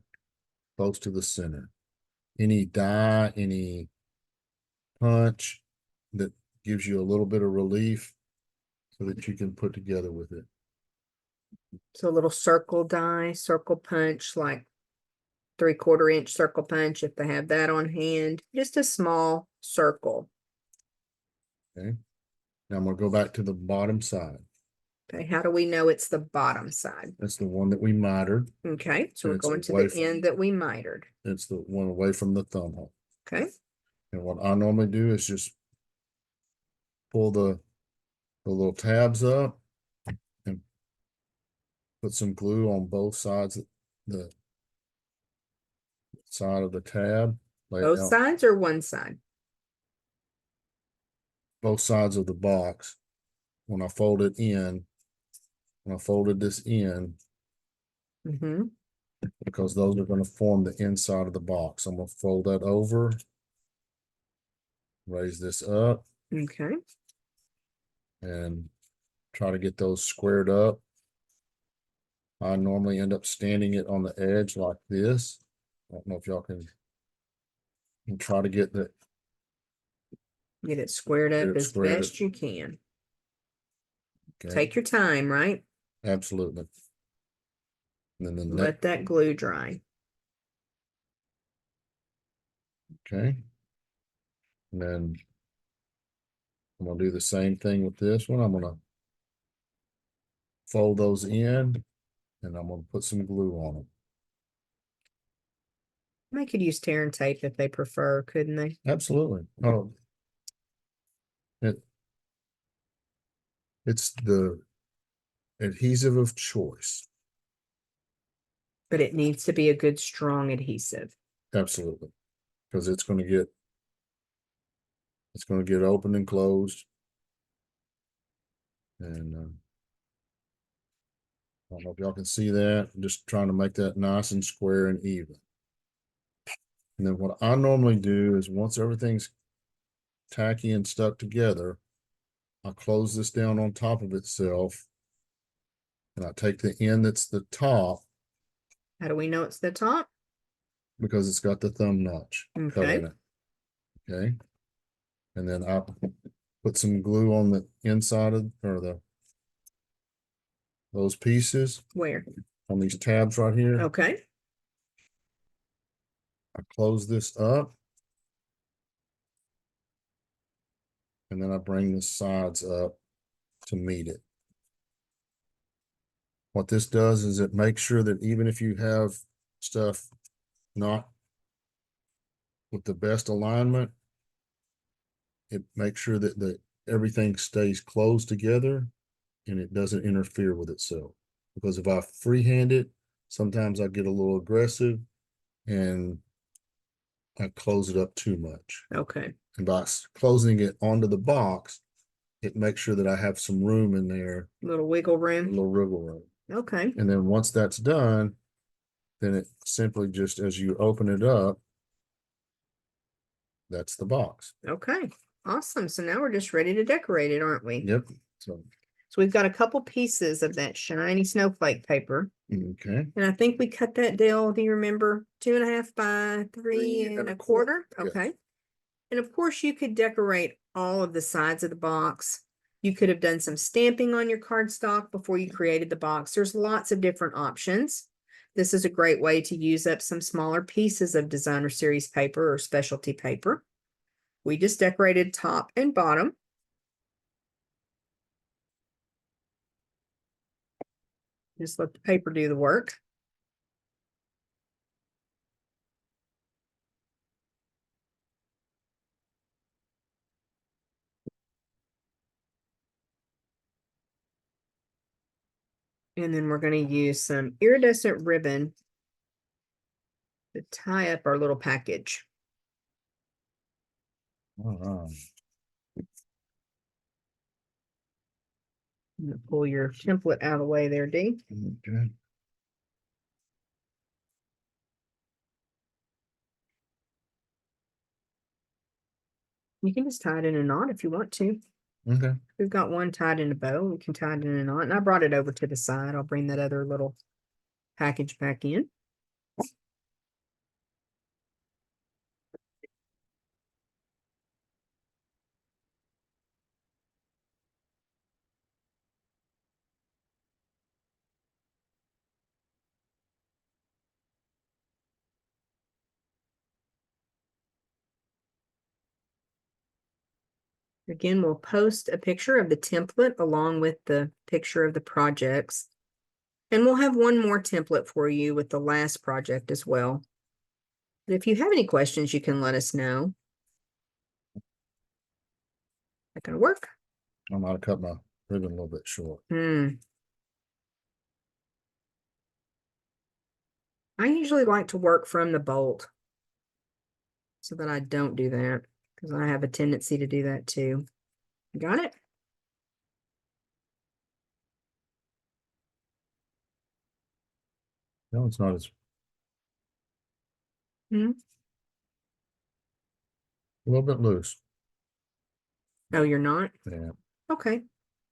close to the center. Any die, any punch that gives you a little bit of relief so that you can put together with it. So a little circle die, circle punch, like 3/4 inch circle punch, if they have that on hand, just a small circle. Okay. Now I'm going to go back to the bottom side. Okay, how do we know it's the bottom side? That's the one that we mitered. Okay, so we're It's going to away the from- end that we mitered. It's the one away from the thumb hole. Okay, And what I normally do is just pull the little tabs up and put some glue on both sides of the side of the tab. Lay it both down, sides or one side? both sides of the box. When I folded this in, Mm-hmm. because those are going to form the inside of the box. I'm going to fold that over, raise this up, Okay, and try to get those squared up. I normally end up standing it on the edge like this. I don't know if y'all can try to get that. get it squared Get up it as squared. best you can. Okay, Take your time, right? absolutely. And then the next, Let that glue dry. okay. And then I'm gonna do the same thing with this one. I'm gonna fold those in, and I'm gonna put some glue on them. They could use tear and tape if they prefer, couldn't they? Absolutely. Oh, it's the adhesive of choice. But it needs to be a good, strong adhesive. Absolutely. Because it's going to get open and closed. And I don't know if y'all can see that. I'm just trying to make that nice and square and even. And then what I normally do is once everything's tacky and stuck together, I close this down on top of itself. And I take the end that's the top, How do we know it's the top? because it's got the thumb notch cut Okay. in it. Okay. And then I put some glue on the inside of, or those pieces Where? on these tabs right here. Okay. I close this up. And then I bring the sides up to meet it. What this does is it makes sure that even if you have stuff not with the best alignment, it makes sure that everything stays closed together and it doesn't interfere with itself. Because if I freehand it, sometimes I get a little aggressive and I close it up too much. Okay. And by closing it onto the box, it makes sure that I have some room in there, Little wiggle a room. little wiggle room. Okay. And then once that's done, then it simply just, as you open it up, that's the box. Okay. Awesome. So now we're just ready to decorate it, aren't we? Yep. So, We've got a couple pieces of that shiny snowflake paper. okay. And I think we cut that, Dale, do you remember? 2.5 by 3 1/4? Yeah. Okay. And of course you could decorate all of the sides of the box. You could have done some stamping on your cardstock before you created the box. There's lots of different options. This is a great way to use up some smaller pieces of designer series paper or specialty paper. We just decorated top and bottom. Just let the paper do the work. And then we're going to use some iridescent ribbon to tie up our little package. All right. I'm gonna pull your template out of the way there, Dee. Okay. You can just tie it in a knot if you want to. Okay. We've got one tied in a bow. We can tie it in a knot. And I brought it over to the side. I'll bring that other little package back in. Again, we'll post a picture of the template along with the picture of the projects. And we'll have one more template for you with the last project as well. But if you have any questions, you can let us know. That gonna work? I might have cut my ribbon a little bit short. I usually like to work from the bolt so that I don't do that because I have a tendency to do that too. Got it? No, it's not as. Hmm. A little bit loose. Oh, you're not? Yeah. Okay.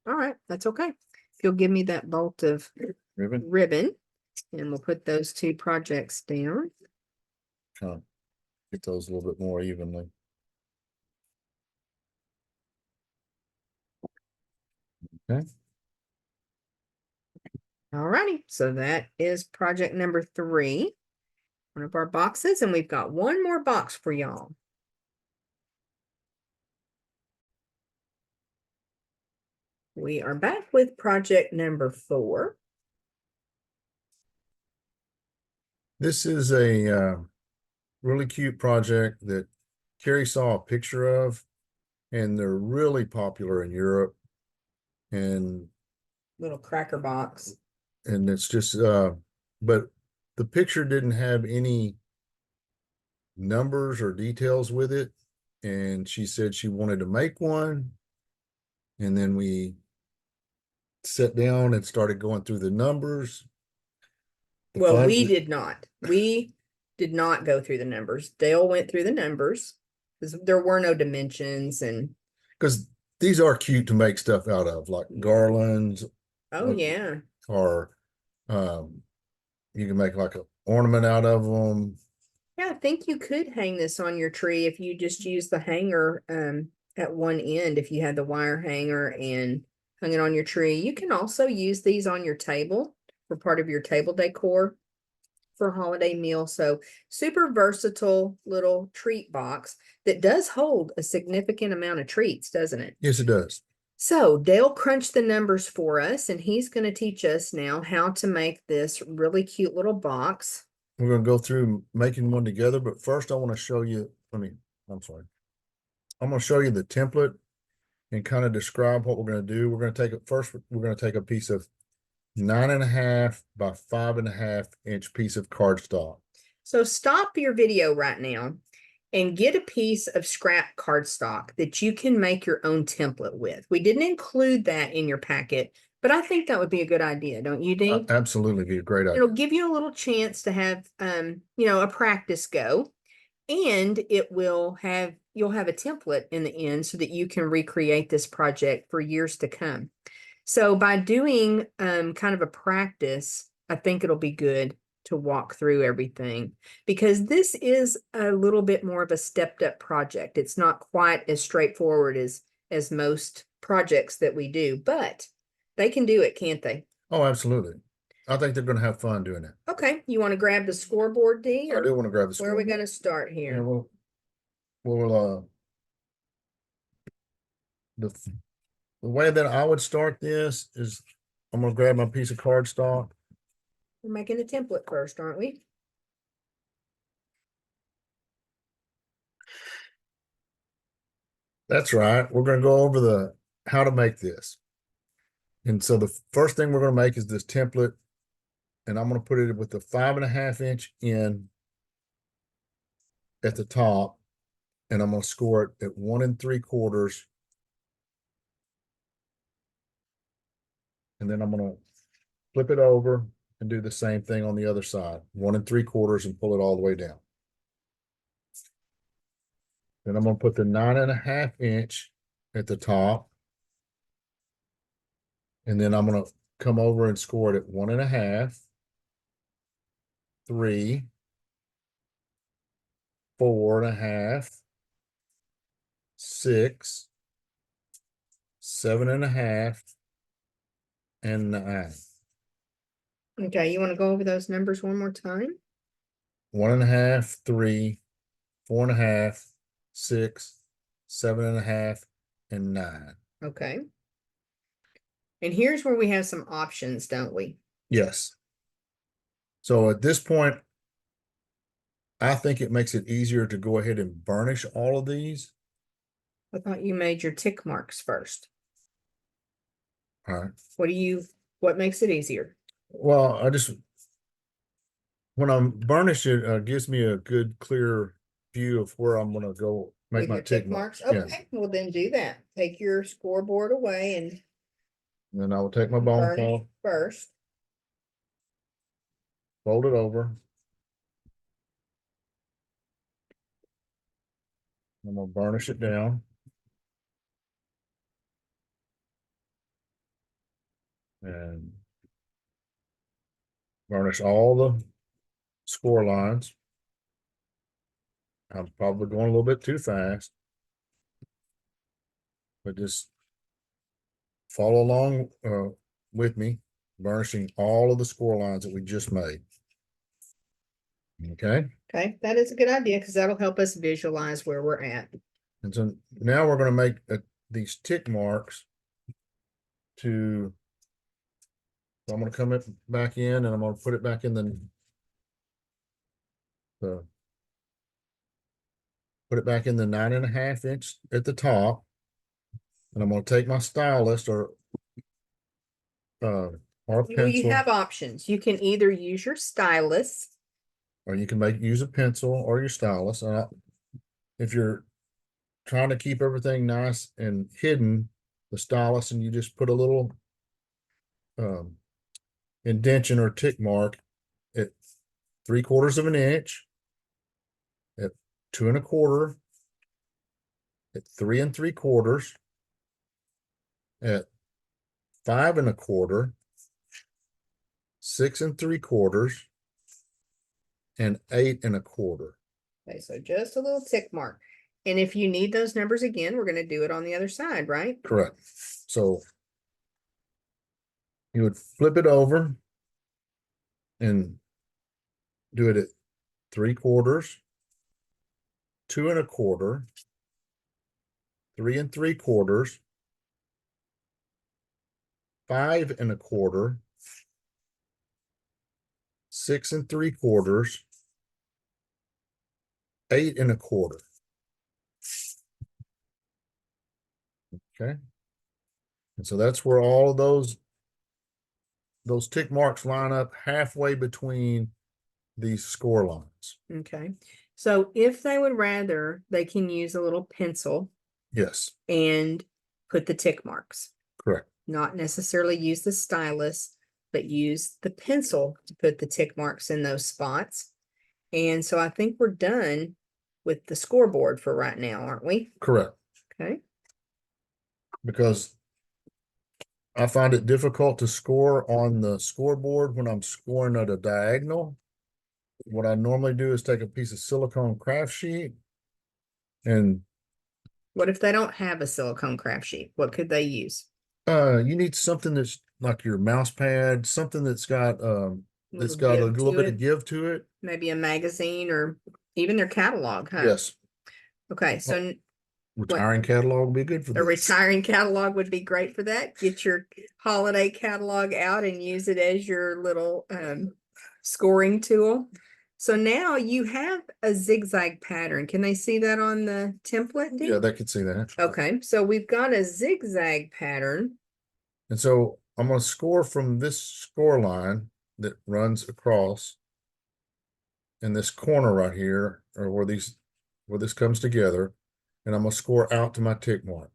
All right. That's okay. If you'll give me that bolt of Ribbon. and we'll put those two projects down. Kind of get those a little bit more evenly. Okay. All righty. So that is project number 3. One of our boxes, and we've got one more box for y'all. We are back with project number 4. This is a really cute project that Carrie saw a picture of, and they're really popular in Europe. And Little cracker box. it's just but the picture didn't have any numbers or details with it. And she said she wanted to make one. And then we sat down and started going through the numbers. Well, we did not. We did not go through the numbers. Dale went through the numbers because there were no dimensions and. Because these are cute to make stuff out of, like garlands. Oh, yeah. Or you can make like an ornament out of them. Yeah, I think you could hang this on your tree if you just use the hanger at one end, if you had the wire hanger and hung it on your tree. You can also use these on your table for part of your table decor for a holiday meal. So super versatile little treat box that does hold a significant amount of treats, doesn't it? Yes, it does. So Dale crunched the numbers for us, and he's going to teach us now how to make this really cute little box. We're gonna go through making one together, but first I want to show you, I'm sorry. I'm gonna show you the template and kind of describe what we're gonna do. We're gonna take it first, we're gonna take a piece of 9.5 by 5.5 inch piece of cardstock. So stop your video right now and get a piece of scrap cardstock that you can make your own template with. We didn't include that in your packet, but I think that would be a good idea, don't you, Dee? Absolutely be a great idea. It'll give you a little chance to have, a practice go, and you'll have a template in the end so that you can recreate this project for years to come. So by doing kind of a practice, I think it'll be good to walk through everything, because this is a little bit more of a stepped up project. It's not quite as straightforward as most projects that we do, but they can do it, can't they? Oh, absolutely. I think they're gonna have fun doing it. Okay, you want to grab the scoreboard, D, I or do want to grab the where are we scoreboard. going to start Yeah, here? we'll the way that I would start this is I'm gonna grab my piece of cardstock. We're making a template first, aren't we? That's right. We're gonna go over the how to make this. And so the first thing we're gonna make is this template, and I'm gonna put it with the 5.5 inch in at the top, and I'm gonna score it at 1 3/4. And then I'm gonna flip it over and do the same thing on the other side, 1 3/4, and pull it all the way down. Then I'm gonna put the 9.5 inch at the top. And then I'm gonna come over and score it at 1.5, 3, 4.5, 6, 7.5, and 9. Okay, you want to go over those numbers one more time? 1.5, 3, 4.5, 6, 7.5, and 9. Okay. And here's where we have some options, don't we? Yes. So at this point, I think it makes it easier to go ahead and burnish all of these. I thought you made your tick marks first. All right. What makes it easier? Well, when I'm burnished, it gives me a good, clear view of where I'm gonna go make With my your tick marks. Yeah. Okay, well then do that. Take your scoreboard away and And then I will take my bone burnish saw, first. fold it over. I'm gonna burnish it down. And burnish all the score lines. I'm probably going a little bit too fast. But just follow along with me, burnishing all of the score lines that we just made. Okay. Okay, that is a good idea because that'll help us visualize where we're at. And so now we're going to make these tick marks to, so I'm going to come back in, and I'm going to put it back in put it back in the 9.5 inch at the top. And I'm going to take my stylus or Well, pencil, you have options. You can either use your stylus. or you can use a pencil or your stylus. If you're trying to keep everything nice and hidden, the stylus, and you just put a little indentation or tick mark at 3/4 of an inch, at 2 1/4, at 3 3/4, at 5 1/4, 6 3/4, and 8 1/4. Okay, so just a little tick mark. And if you need those numbers again, we're going to do it on the other side, right? Correct. So you would flip it over and do it at 3/4, 2 1/4, 3 3/4, 5 1/4, 6 3/4, 8 1/4. Okay. And so that's where all of those tick marks line up halfway between these score lines. Okay. So if they would rather, they can use a little pencil Yes, and put the tick marks, correct. not necessarily use the stylus, but use the pencil to put the tick marks in those spots. And so I think we're done with the scoreboard for right now, aren't we? Correct. Okay. Because I find it difficult to score on the scoreboard when I'm scoring at a diagonal. What I normally do is take a piece of silicone craft sheet and What if they don't have a silicone craft sheet? What could they use? you need something that's like your mouse pad, something that's got a Give little to bit it, of give to it. maybe a magazine or even their catalog, huh? Yes, Okay, so retiring catalog would be good for a this. retiring catalog would be great for that. Get your holiday catalog out and use it as your little scoring tool. So now you have a zigzag pattern. Can they see that on the template? Dee? Yeah, they could see that. Okay, so we've got a zigzag pattern. And so I'm going to score from this score line that runs across in this corner right here, or where this comes together, and I'm going to score out to my tick mark.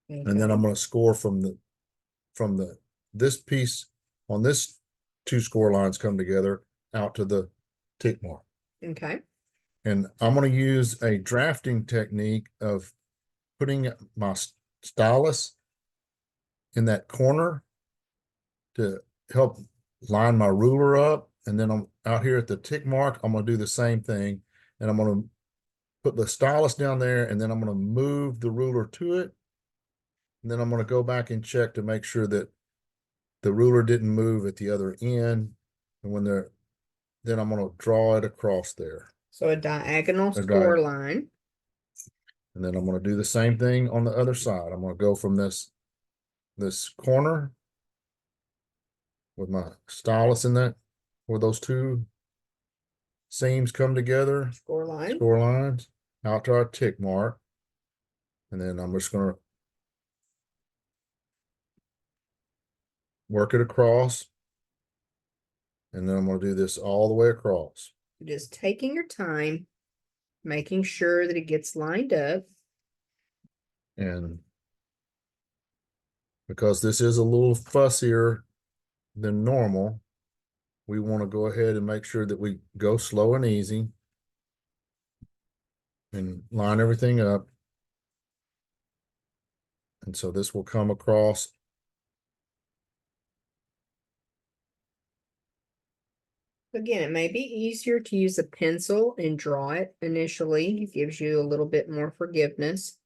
And then I'm going to score from this piece on this two score lines come together out to the tick mark. Okay. And I'm going to use a drafting technique of putting my stylus in that corner to help line my ruler up. And then I'm out here at the tick mark. I'm going to do the same thing. And I'm going to put the stylus down there, and then I'm going to move the ruler to it. And then I'm going to go back and check to make sure that the ruler didn't move at the other end. And then I'm going to draw it across there. So a diagonal score line. And then I'm going to do the same thing on the other side. I'm going to go from this corner with my stylus in that, where those two seams come together, Score line. score lines, out to our tick mark. And then I'm just going to work it across. And then I'm going to do this all the way across. Just taking your time, making sure that it gets lined up. And because this is a little fussier than normal, we want to go ahead and make sure that we go slow and easy and line everything up. And so this will come across. Again, it may be easier to use a pencil and draw it initially. It gives you a little bit more forgiveness.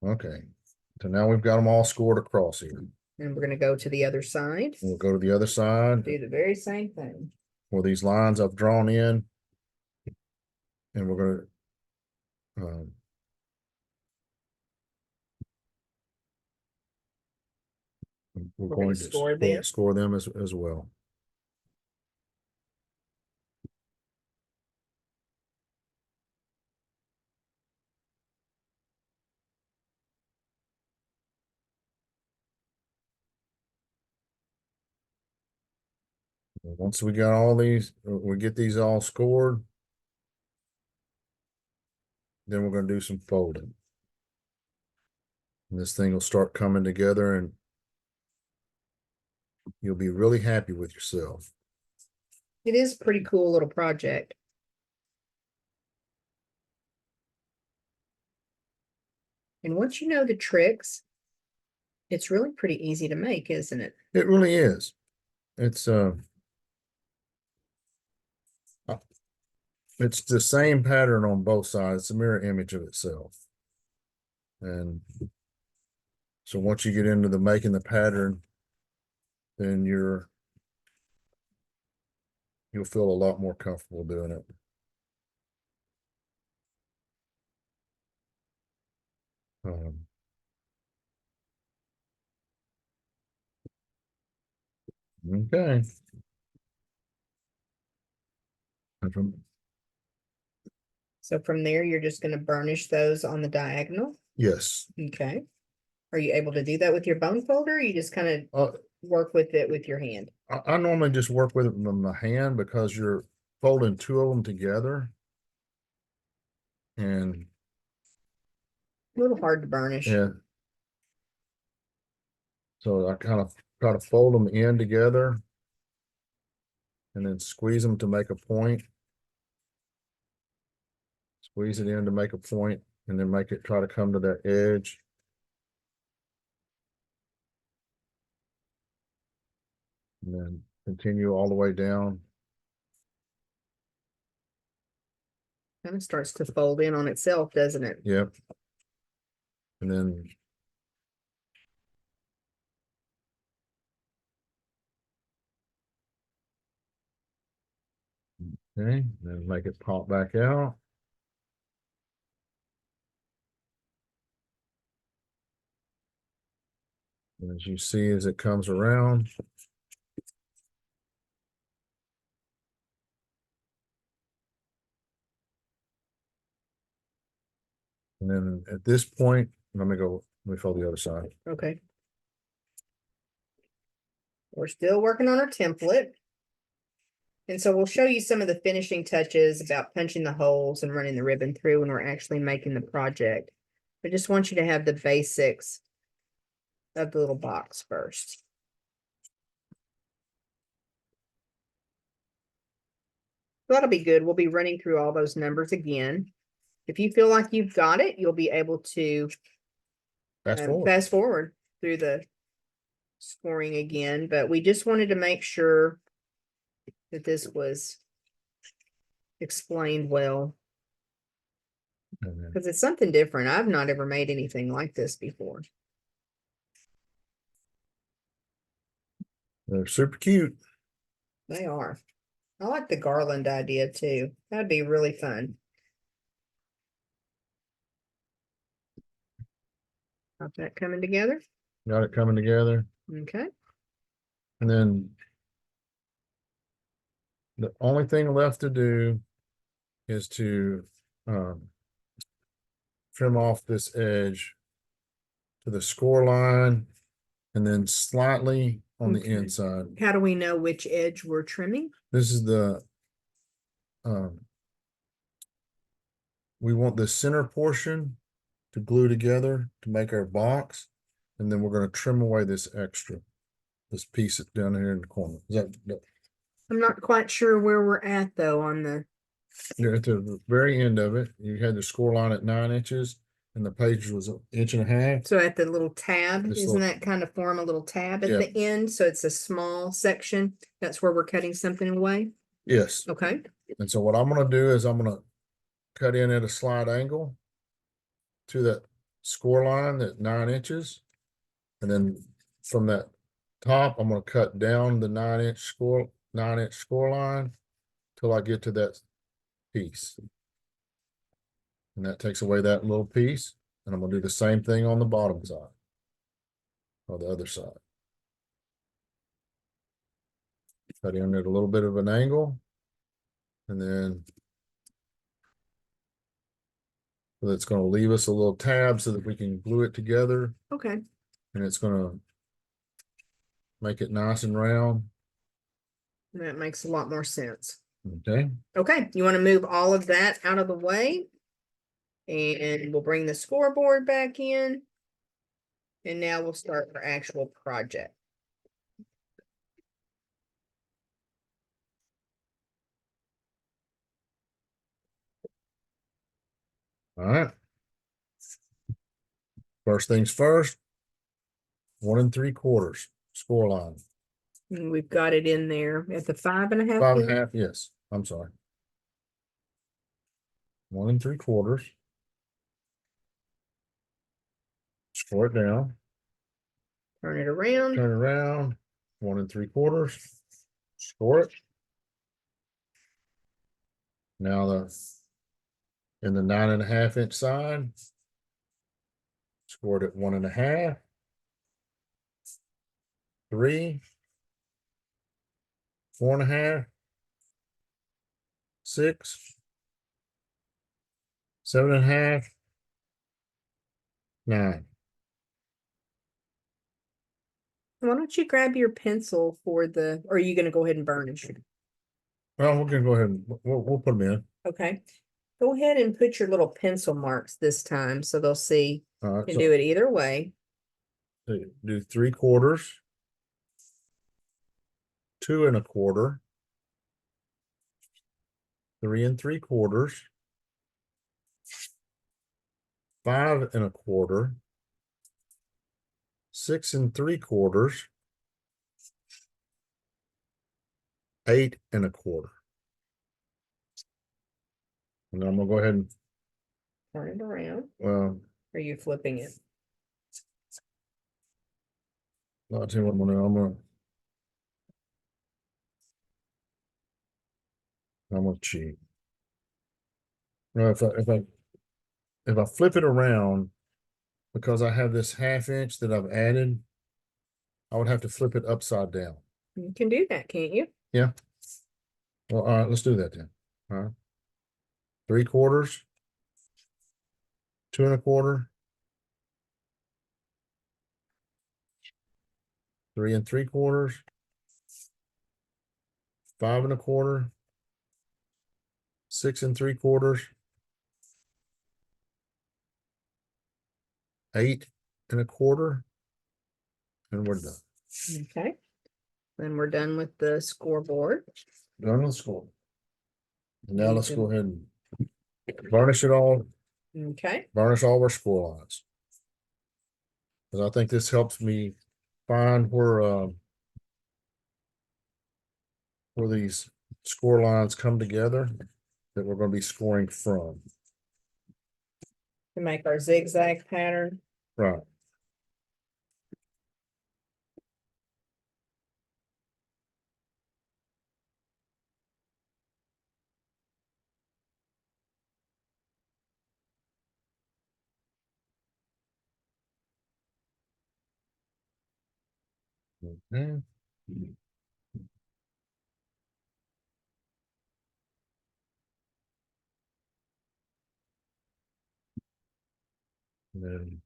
Okay, so now we've got them all scored across here. And we're going to go to the other side. We'll go to the other side Do the very same thing. where these lines I've drawn in. And we're going to we're going to score them as well. Once we got all these, we get these all scored, then we're going to do some folding. And this thing will start coming together, and you'll be really happy with yourself. It is a pretty cool little project. And once you know the tricks, it's really pretty easy to make, isn't it? It really is. It's the same pattern on both sides. It's a mirror image of itself. And so once you get into the making the pattern, then you'll feel a lot more comfortable doing it. Um, okay. And So from there, you're just gonna burnish those on the diagonal. yes, Okay. Are you able to do that with your bone folder? Or you just kind of uh, work with it with your hand? I normally just work with it with my hand because you're folding two of them together. And A little hard to burnish. yeah, so I kind of try to fold them in together and then squeeze them to make a point. Squeeze it in to make a point and then make it try to come to that edge. And then continue all the way down. Kind of starts to fold in on itself, doesn't it? Yep. And then okay, then make it pop back out. And as you see, as it comes around, and then at this point, let me fold the other side. Okay. We're still working on our template. And so we'll show you some of the finishing touches about punching the holes and running the ribbon through when we're actually making the project. I just want you to have the basics of the little box first. That'll be good. We'll be running through all those numbers again. If you feel like you've got it, you'll be able to fast forward through the scoring again, but we just wanted to make sure that this was explained well, because it's something different. I've not ever made anything like this before. They're super cute. They are. I like the garland idea too. That'd be really fun. Got that coming together. Got it coming together. Okay. And then the only thing left to do is to trim off this edge to the score line and then slightly on the Okay. inside. How do we know which edge we're trimming? This is the we want the center portion to glue together to make our box, and then we're going to trim away this extra, this piece down here in the corner. Is that I'm not quite sure where we're at though on the. at the very end of it? You had the score line at 9 inches, and the page was 1.5 inches. So at the little tab, This isn't little- that kind of form a little tab at Yeah. the end? So it's a small section. That's where we're cutting something away. Yes. Okay. And so what I'm going to do is I'm going to cut in at a slight angle to that score line at 9 inches. And then from that top, I'm going to cut down the 9-inch score line till I get to that piece. And that takes away that little piece. And I'm going to do the same thing on the bottom side or the other side. Cut in at a little bit of an angle. And then that's going to leave us a little tab so that we can glue it together. Okay. And it's going to make it nice and round. That makes a lot more sense. Okay. Okay. You want to move all of that out of the way? And we'll bring the scoreboard back in. And now we'll start our actual project. All right. First things first, 1 3/4 score line. And we've got it in there at the 5.5. 5.5, yes. I'm sorry. 1 3/4. Score it down. Turn it around. Turn around. 1 3/4. Score it. Now in the 9.5 inch side, Scored at 1.5. 3. 4.5. 6. 7.5. 9. Why don't you grab your pencil for the, or are you gonna go ahead and burnish? Well, we're gonna go ahead and we'll put them in. Okay. Go ahead and put your little pencil marks this time, so they'll see. All You right, can so do it either way. do 3/4, 2.25, 3 3/4, 5.25, 6 3/4, 8.25. And I'm gonna go ahead and, Turn it around. well, Are you flipping it? I'll tell you what I'm gonna do. I'm gonna cheat. No, if I flip it around, because I have this 1/2 inch that I've added, I would have to flip it upside down. You can do that, can't you? Yeah. Well, all right, let's do that then. All right. 3/4, 2.25, 3 3/4, 5.25, 6 3/4, 8.25, and we're done. Okay. Then we're done with the scoreboard. Done with school. And now You let's go can- ahead and varnish it all, Okay. varnish all our score lines. Because I think this helps me find where these score lines come together that we're gonna be scoring from. To make our zigzag pattern. Right. Okay. And then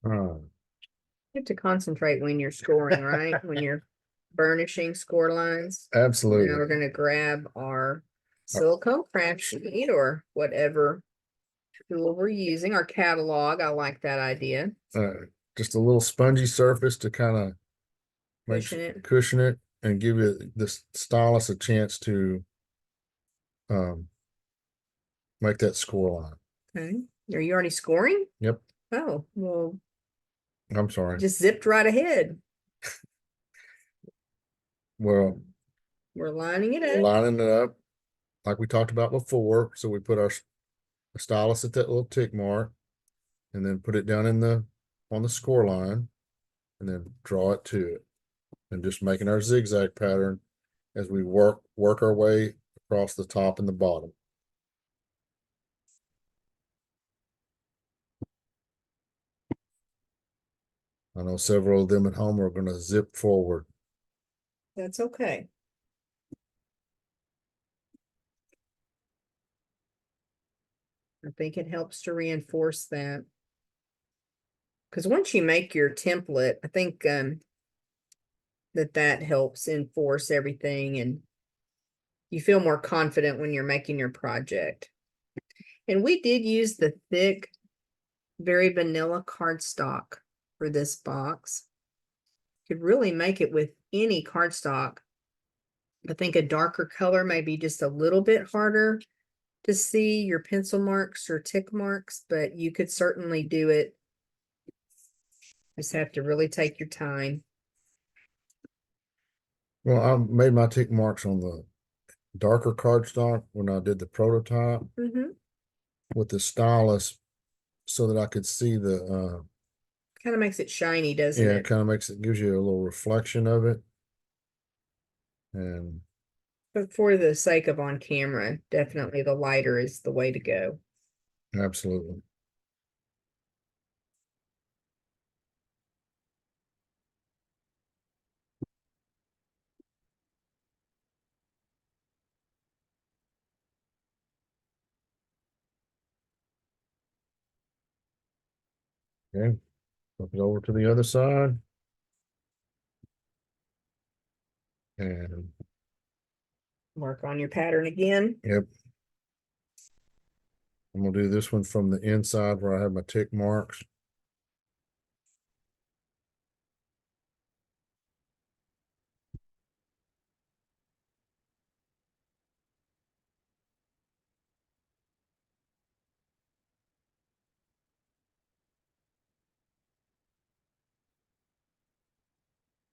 You have to concentrate when you're scoring, right? When you're burnishing score lines. Now absolutely. we're gonna grab our silicone craft sheet or whatever tool we're using, our catalog. I like that idea. Just a little spongy surface to kind of cushion it and give it the stylus a chance to make that score line. Okay. Are you already scoring? Yep. Oh, well, I'm sorry. just zipped right ahead. Well, We're lining it up. lining it up like we talked about before. So we put our stylus at that little tick mark and then put it down on the score line and then draw it to it. And just making our zigzag pattern as we work our way across the top and the bottom. I know several of them at home are going to zip forward. That's okay. I think it helps to reinforce that. Because once you make your template, I think that helps enforce everything and you feel more confident when you're making your project. And we did use the thick, very vanilla cardstock for this box. Could really make it with any cardstock. I think a darker color may be just a little bit harder to see your pencil marks or tick marks, but you could certainly do it. Just have to really take your time. Well, I made my tick marks on the darker cardstock when I did the prototype with the stylus so that I could see the kind of makes it shiny, doesn't yeah, it? it kind of gives you a little reflection of it. And But for the sake of on camera, definitely the lighter is the way to go. Absolutely. Okay, flip it over to the other side. And Work on your pattern again. yep. I'm gonna do this one from the inside where I have my tick marks.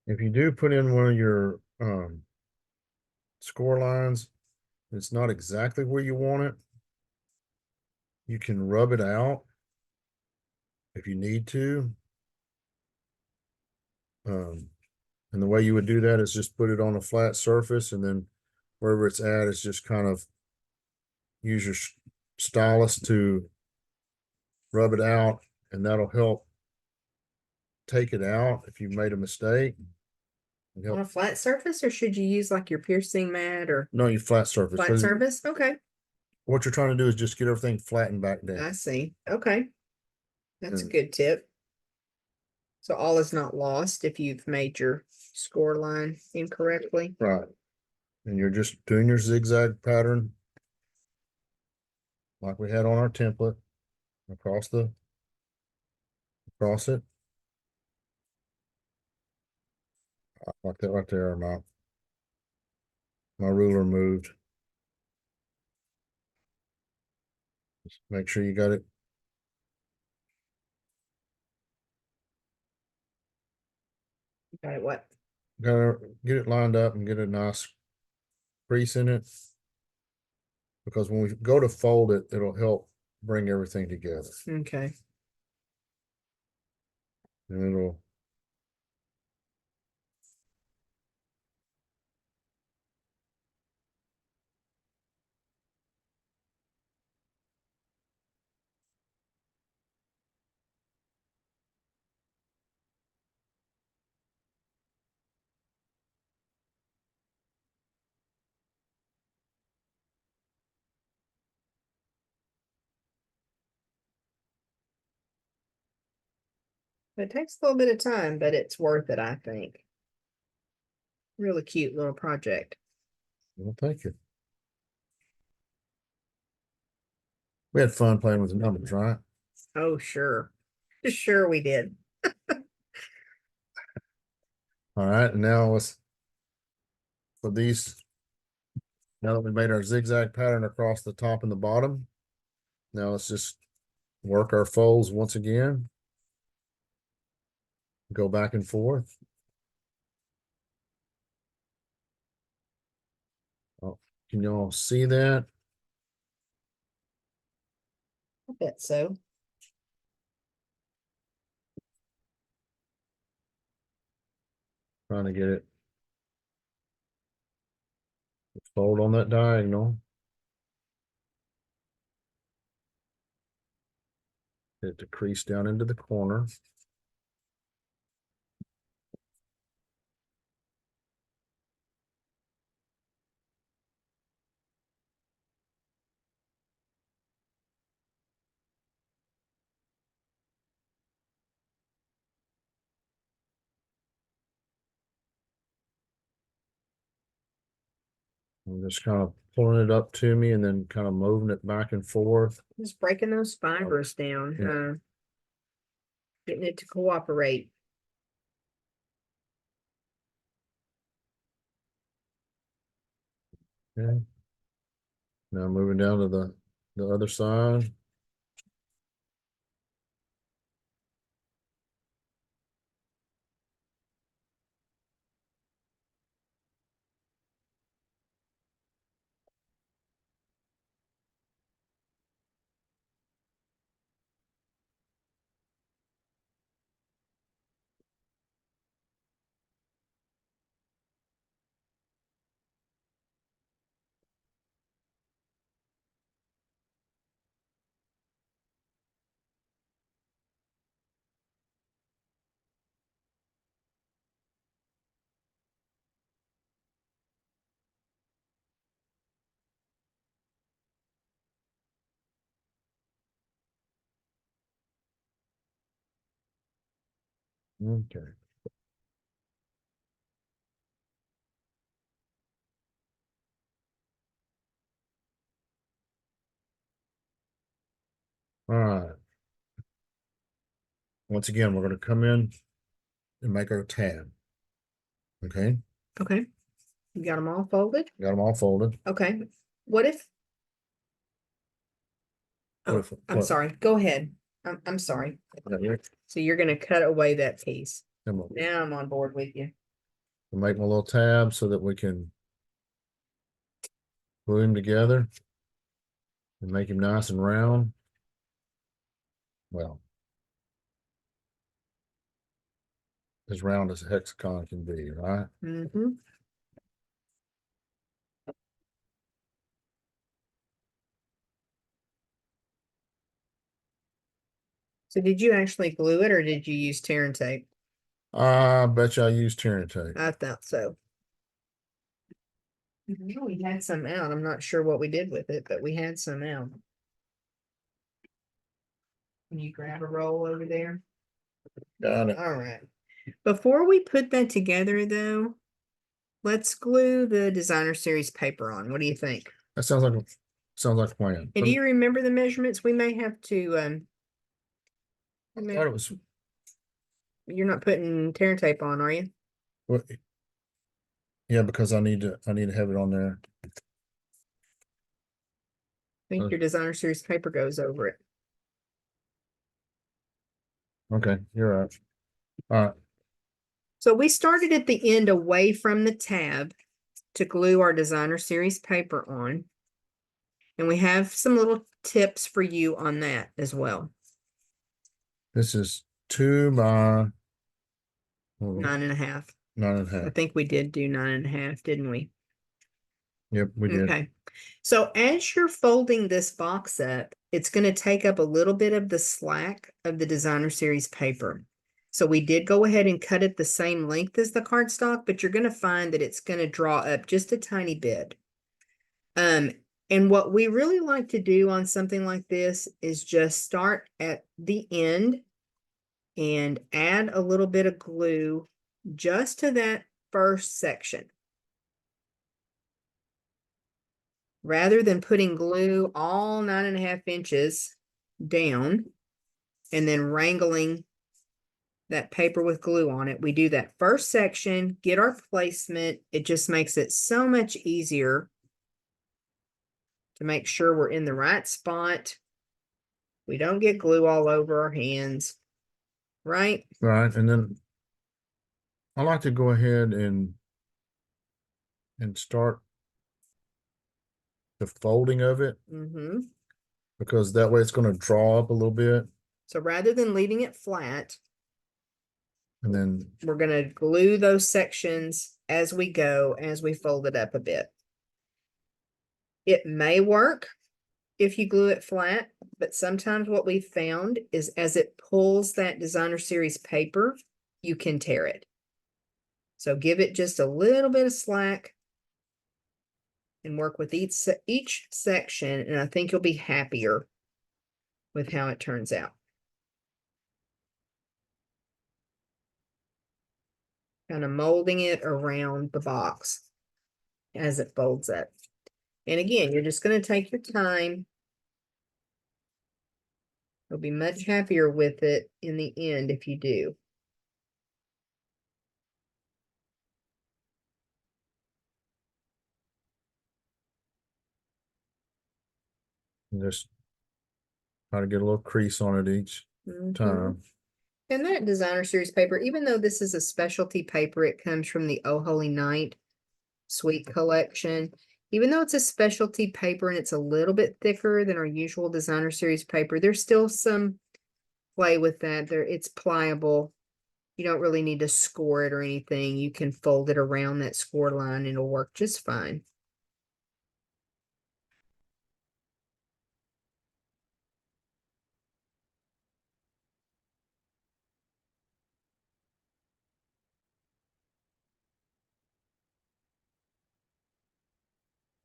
If you do put in one of your score lines, it's not exactly where you want it. You can rub it out if you need to. And the way you would do that is just put it on a flat surface, and then wherever it's at is just kind of use your stylus to rub it out, and that'll help take it out if you've made a mistake. And On help. a flat surface, or should you use like your piercing mat or No, you flat surface. flat surface? Okay, What you're trying to do is just get everything flattened back down. I see. Okay, that's a And- good tip. So all is not lost if you've made your score line incorrectly. Right. And you're just doing your zigzag pattern like we had on our template across it. Like that right there. My ruler moved. Just make sure you got it. Got it, what? Gotta get it lined up and get a nice crease in it. Because when we go to fold it, it'll help bring everything together. Okay. And it'll It takes a little bit of time, but it's worth it, I think. Really cute little project. well, thank you. We had fun playing with the numbers, right? Oh, sure. Sure we did. All right, and now let's for these. Now that we made our zigzag pattern across the top and the bottom, now let's just work our folds once again. Go back and forth. Oh, can you all see that? I bet so. Trying to get it. Fold on that diagonal. Get it to crease down into the corner. I'm just kind of pulling it up to me and then kind of moving it back and forth. Just breaking those fibers down, Yeah. getting it to cooperate. Okay. Now moving down to the other side. Okay. All right. Once again, we're gonna come in and make our tab. Okay, Okay. You got them all folded? got them all folded. Okay. What if, What oh, if- I'm what- sorry. Go ahead. I'm sorry. Yeah, yeah. So you're gonna cut away that piece. Come on. Now I'm on board with you. We'll make my little tab so that we can glue him together and make him nice and round. Well, as round as a hexagon can be, right? Mm-hmm. So did you actually glue it or did you use tear and tape? I bet you I use tearing tape. I thought so. We had some out. I'm not sure what we did with it, but we had some out. Can you grab a roll over there? Got it. All right. Before we put that together though, let's glue the designer series paper on. What do you think? That sounds like a plan. And do you remember the measurements? We may have to, I thought it was, you're not putting tear and tape on, are you? what- yeah, because I need to have it on there. I think your designer series paper goes over it. Okay, you're right. All right, So we started at the end away from the tab to glue our designer series paper on. And we have some little tips for you on that as well. this is 2 by 9.5. 9.5. I think we did do 9.5, didn't we? Yep, we did. Okay. So as you're folding this box up, it's going to take up a little bit of the slack of the designer series paper. So we did go ahead and cut it the same length as the cardstock, but you're going to find that it's going to draw up just a tiny bit. And what we really like to do on something like this is just start at the end and add a little bit of glue just to that first section. Rather than putting glue all 9.5 inches down and then wrangling that paper with glue on it, we do that first section, get our placement. It just makes it so much easier to make sure we're in the right spot. We don't get glue all over our hands, right? Right, and then I like to go ahead and start the folding of it Mm-hmm. because that way it's going to draw up a little bit, So rather than leaving it flat, and then we're going to glue those sections as we go, as we fold it up a bit. It may work if you glue it flat, but sometimes what we've found is as it pulls that designer series paper, you can tear it. So give it just a little bit of slack and work with each section, and I think you'll be happier with how it turns out. Kind of molding it around the box as it folds up. And again, you're just going to take your time. You'll be much happier with it in the end if you do. just try to get a little crease on it each Mhm. time. And that designer series paper, even though this is a specialty paper, it comes from the Oh Holy Night Sweet Collection. Even though it's a specialty paper and it's a little bit thicker than our usual designer series paper, there's still some play with that. It's pliable. You don't really need to score it or anything. You can fold it around that score line and it'll work just fine.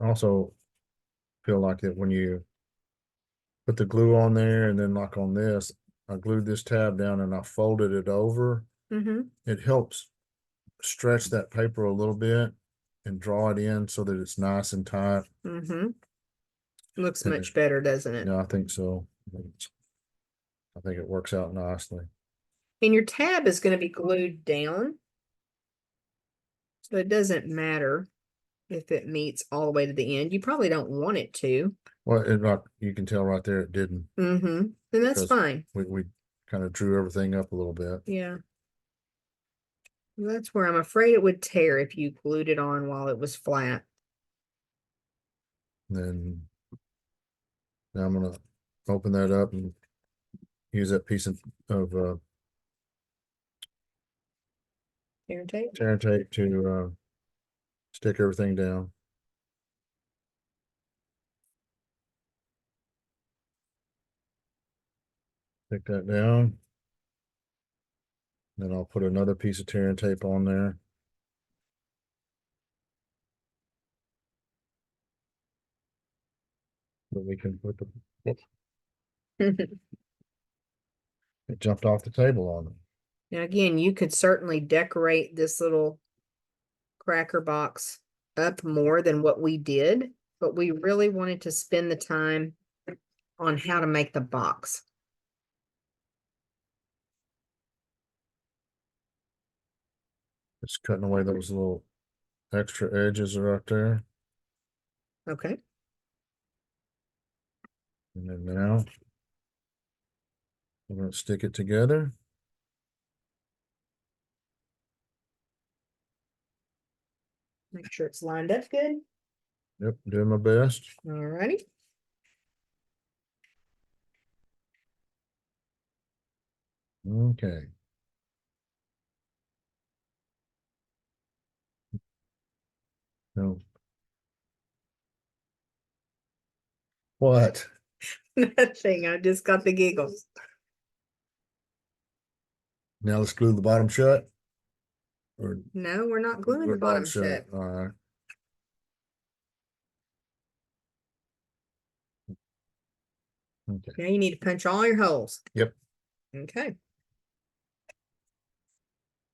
I also feel like that when you put the glue on there and then like on this, I glued this tab down and I folded it over Mm-hmm. It helps stretch that paper a little bit and draw it in so that it's nice and tight. Mm-hmm. Looks And much better, doesn't it? Yeah, I think so. I think it works out nicely. And your tab is going to be glued down. So it doesn't matter if it meets all the way to the end. You probably don't want it to. Well, you can tell right there it didn't. Mm-hmm. And that's because fine. We kind of drew everything up a little bit. Yeah. That's where I'm afraid it would tear if you glued it on while it was flat. Then now I'm gonna open that up and use that piece of Tear tape. tear tape to stick everything down. Stick that down. Then I'll put another piece of tearing tape on there. But we can put the, it jumped off the table on it. Now, again, you could certainly decorate this little cracker box up more than what we did, but we really wanted to spend the time on how to make the box. Just cutting away those little extra edges right there. Okay. And then now we're going to stick it together. Make sure it's lined up good. Yep, doing my best. Alrighty. Okay. No. What? Nothing. I just got the giggles. Now let's glue the bottom shut. Or No, we're not gluing we're the bottom not shut. All right. Okay. Now you need to punch all your holes. Yep. Okay.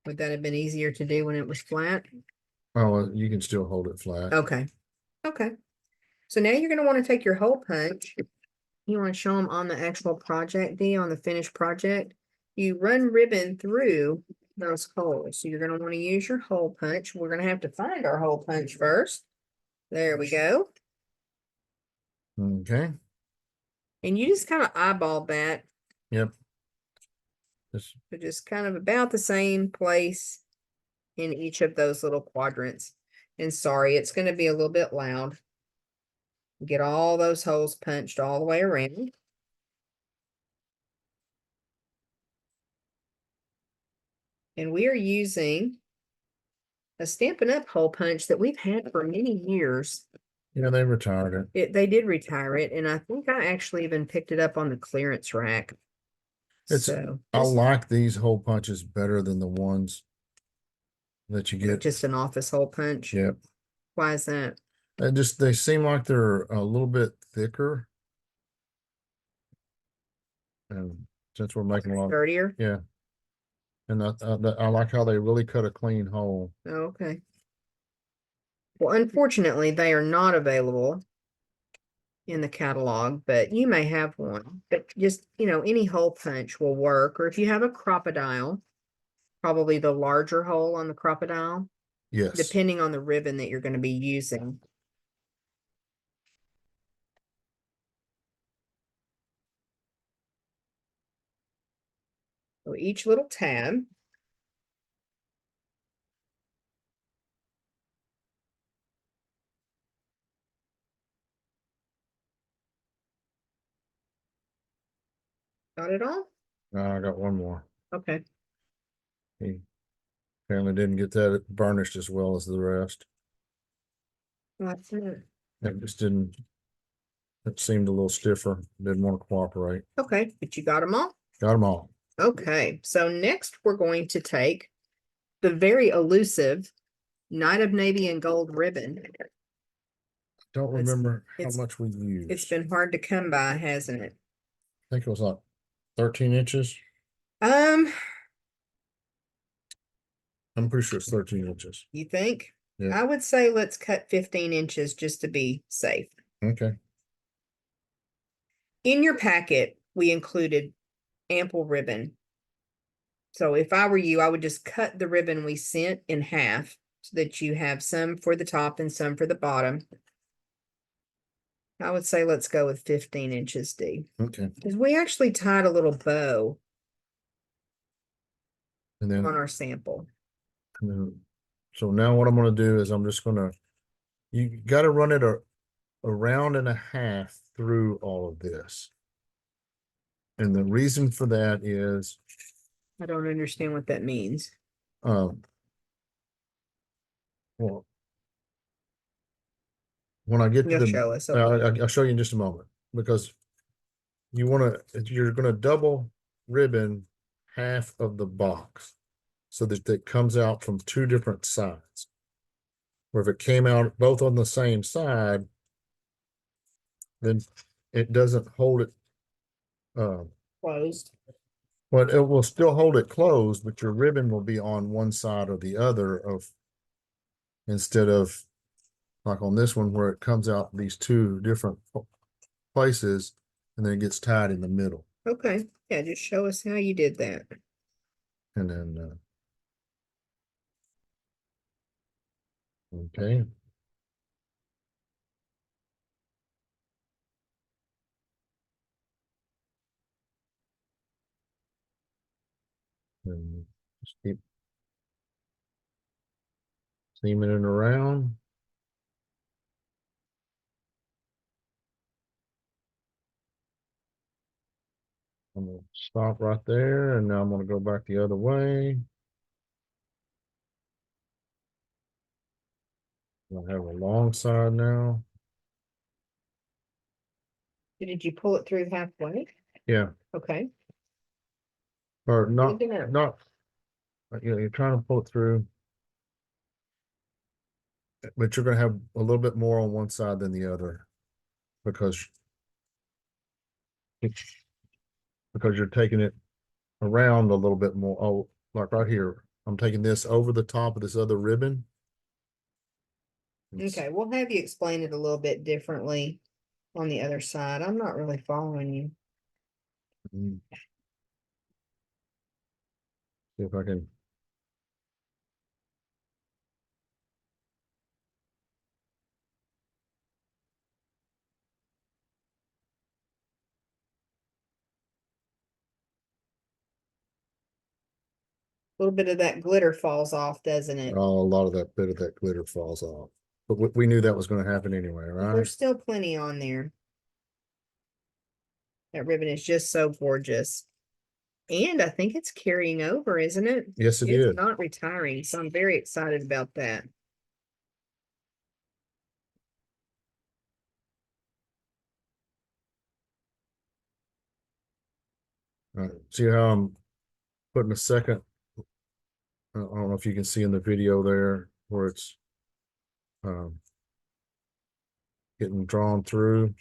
Would that have been easier to do when it was flat? Oh, well, you can still hold it flat. Okay. Okay. So now you're going to want to take your hole punch. You want to show them on the actual project, D, on the finished project. You run ribbon through those holes. So you're going to want to use your hole punch. We're going to have to find our hole punch first. There we go. Okay. And you just kind of eyeball that. Yep. So just kind of about the same place in each of those little quadrants. And sorry, it's going to be a little bit loud. Get all those holes punched all the way around. And we are using a Stampin' Up! Hole punch that we've had for many years. Yeah, they retired it. They did retire it, and I think I actually even picked it up on the clearance rack. I like these hole punches better than the ones that you get. Just an office hole punch. Yep. Why is that? They seem like they're a little bit thicker. And since we're making a lot, Sturdier? yeah. And I like how they really cut a clean hole. Okay. Well, unfortunately, they are not available in the catalog, but you may have one. But just, any hole punch will work. Or if you have a crocodile, probably the larger hole on the crocodile, Yes. depending on the ribbon that you're going to be using. So each little tab. Got it all? I got one more. Okay. He apparently didn't get that burnished as well as the rest. That's it. It just didn't, it seemed a little stiffer, didn't want to cooperate. Okay, but you got them all? Got them all. Okay, so next we're going to take the very elusive Night of Navy and Gold ribbon. Don't remember how it's- much we used. It's been hard to come by, hasn't it? I think it was like 13 inches. I'm pretty sure it's 13 inches. You think? Yeah. I would say let's cut 15 inches just to be safe. Okay. In your packet, we included ample ribbon. So if I were you, I would just cut the ribbon we sent in half so that you have some for the top and some for the bottom. I would say let's go with 15 inches, D. Okay. Because we actually tied a little bow And then, on our sample. so now what I'm gonna do is I'm just gonna, you gotta run it a round and a half through all of this. And the reason for that is, I don't understand what that means. well, when I get to You'll the, show us. Okay. I'll show you in just a moment, because you're gonna double ribbon half of the box so that it comes out from two different sides. Where if it came out both on the same side, then it doesn't hold it, Closed. well, it will still hold it closed, but your ribbon will be on one side or the other of, instead of like on this one where it comes out these two different places and then it gets tied in the middle. Okay. Yeah, just show us how you did that. And then, okay. And just keep seaming it around. I'm gonna stop right there, and now I'm gonna go back the other way. I have a long side now. Did you pull it through halfway? Yeah, Okay. or not, Good to know. not, you're trying to pull it through. But you're gonna have a little bit more on one side than the other because you're taking it around a little bit more. Oh, like right here, I'm taking this over the top of this other ribbon. Okay, we'll have you explain it a little bit differently on the other side. I'm not really following you. Mm. See if I can. A little bit of that glitter falls off, doesn't it? Oh, a lot of that bit of that glitter falls off. But we knew that was going to happen anyway, But right? there's still plenty on there. That ribbon is just so gorgeous. And I think it's carrying over, isn't it? Yes, it It's is. not retiring, so I'm very excited about that. All right. See how I'm putting a second. I don't know if you can see in the video there where it's um, getting drawn through.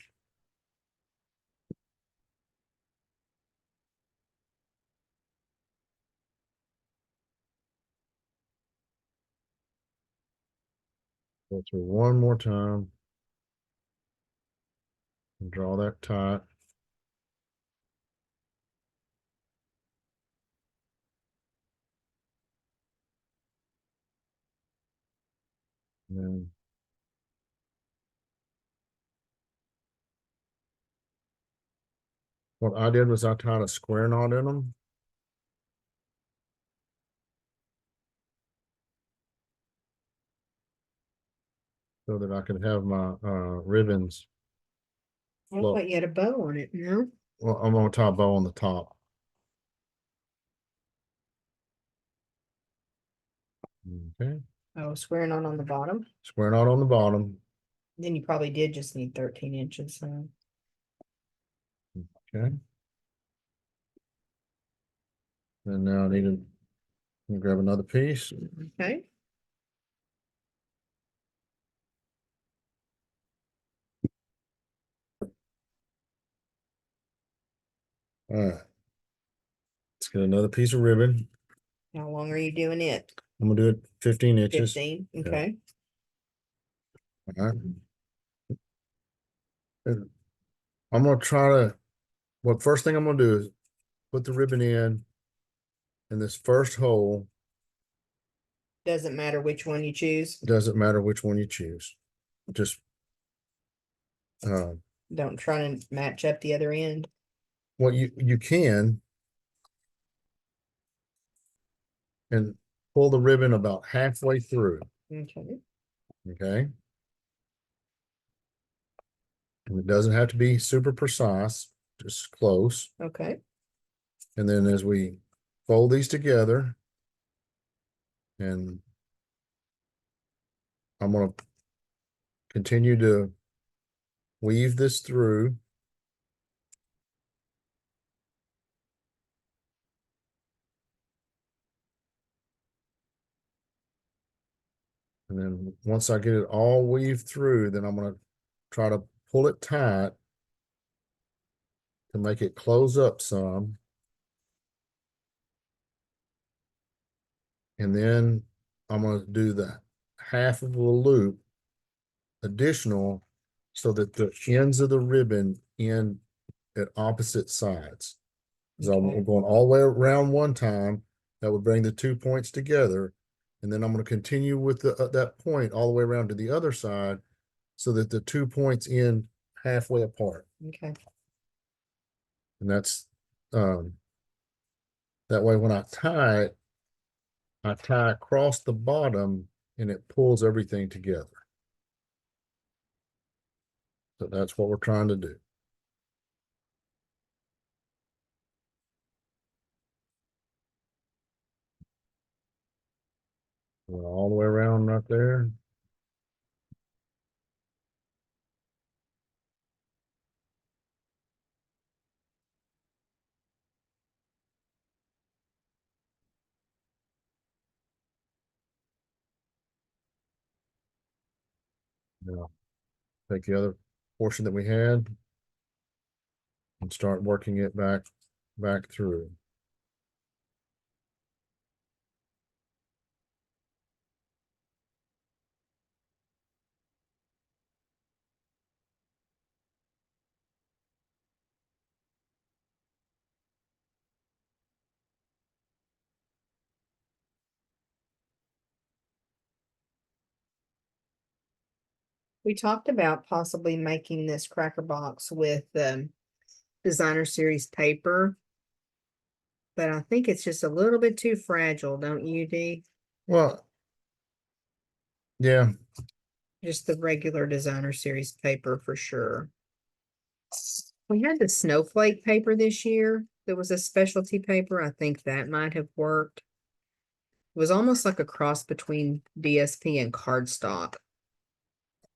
Go through one more time and draw that tight. And then what I did was I tied a square knot in them. So that I could have my ribbons. I thought you had a bow on it, no? Well, I'm gonna tie a bow on the top. Okay, Oh, square knot on the bottom. square knot on the bottom. Then you probably did just need 13 inches. So. Okay. And now I need to grab another piece. Okay. All right. Let's get another piece of ribbon. How long are you doing it? I'm gonna do it 15 inches. 15, okay. Alright. And I'm gonna try to, well, first thing I'm gonna do is put the ribbon in this first hole. Doesn't matter which one you choose. Doesn't matter which one you choose. Just, Don't try to match up the other end. well, you can. And pull the ribbon about halfway through, Okay, okay? And it doesn't have to be super precise, just close. okay. And then as we fold these together, and I'm gonna continue to weave this through. And then once I get it all weaved through, then I'm gonna try to pull it tight to make it close up some. And then I'm gonna do the half of a loop additional so that the ends of the ribbon end at opposite sides. So Okay. I'm going all the way around one time. That would bring the 2 points together. And then I'm going to continue with that point all the way around to the other side so that the 2 points end halfway apart. Okay. And that's that way when I tie it, I tie across the bottom and it pulls everything together. So that's what we're trying to do. Go all the way around right there. Now, take the other portion that we had and start working it back through. We talked about possibly making this cracker box with designer series paper. But I think it's just a little bit too fragile, don't you, Dee? Well, yeah, Just the regular designer series paper for sure. We had the snowflake paper this year. There was a specialty paper. I think that might have worked. It was almost like a cross between DSP and cardstock.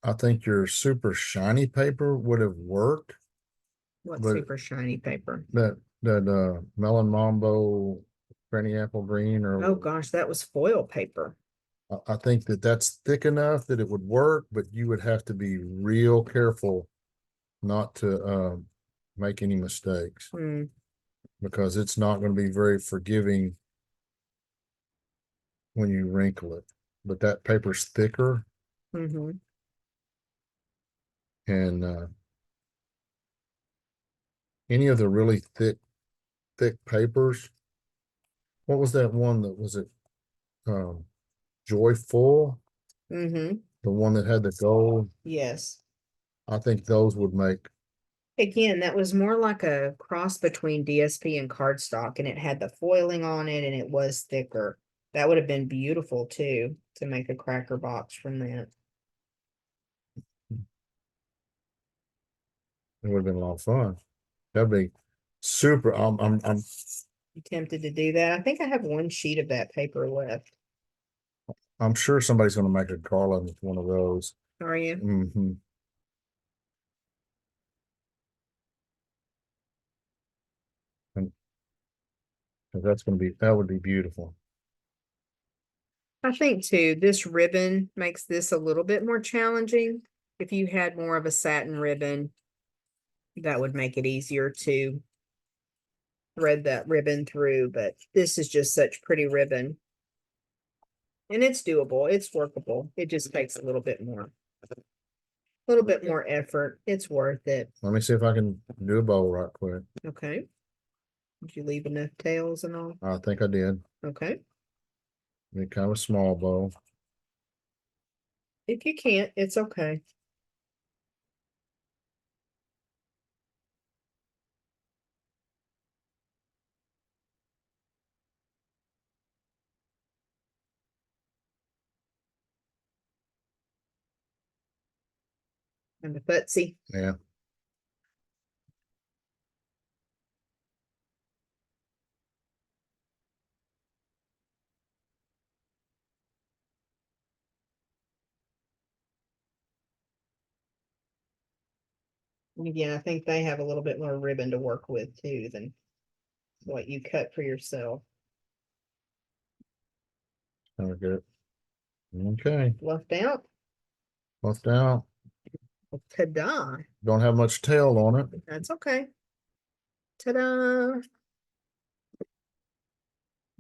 I think your super shiny paper would have worked. What But super shiny paper? that melon mambo granny apple green Oh or gosh, that was foil paper. I think that's thick enough that it would work, but you would have to be real careful not to make any mistakes Hmm. because it's not going to be very forgiving when you wrinkle it. But that paper's thicker Mm-hmm. and any of the really thick papers. What was that one that was it? Joyful, Mm-hmm. the one that had the gold. Yes. I think those would make. Again, that was more like a cross between DSP and cardstock, and it had the foiling on it, and it was thicker. That would have been beautiful too, to make a cracker box from that. It would have been a lot of fun. That'd be super. You tempted to do that? I think I have one sheet of that paper left. I'm sure somebody's going to make a garland with one of those. Are you? Mm-hmm. And that would be beautiful. I think too, this ribbon makes this a little bit more challenging. If you had more of a satin ribbon, that would make it easier to thread that ribbon through, but this is just such pretty ribbon. And it's doable, it's workable. It just takes a little bit more. A little bit more effort. It's worth it. Let me see if I can do a bow right quick. Okay. Did you leave enough tails and all? I think I did. Okay. Make kind of a small bow. If you can't, it's okay. And the footsie. Yeah. Yeah, I think they have a little bit more ribbon to work with too than what you cut for yourself. Kind of good. Okay. Left out. Left out. Well, ta-da. Don't have much tail on it. That's okay. Ta-da.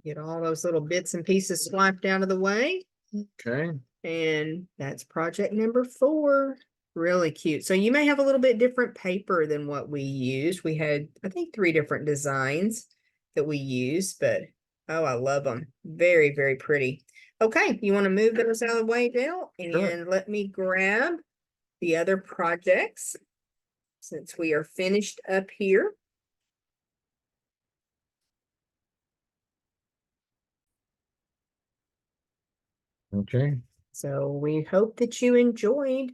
Get all those little bits and pieces swiped out of the way. Okay. And that's project number 4. Really cute. So you may have a little bit different paper than what we used. We had, I think, 3 different designs that we used, but oh, I love them. Very, very pretty. Okay, you want to move those out of the way, Dale? Sure. And let me grab the other projects since we are finished up here. Okay. So we hope that you enjoyed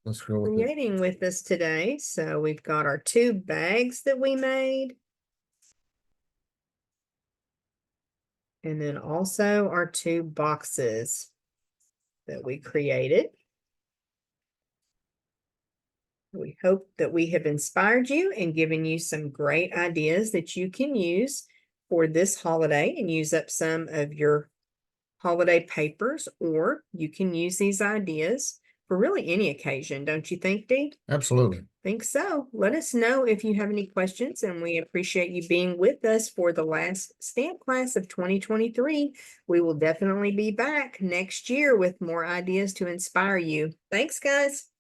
Let's go with it. creating with us today. So we've got our 2 bags that we made. And then also our 2 boxes that we created. We hope that we have inspired you and given you some great ideas that you can use for this holiday and use up some of your holiday papers, or you can use these ideas for really any occasion, don't you think, Dee? Absolutely. Think so. Let us know if you have any questions, and we appreciate you being with us for the last stamp class of 2023. We will definitely be back next year with more ideas to inspire you. Thanks, guys.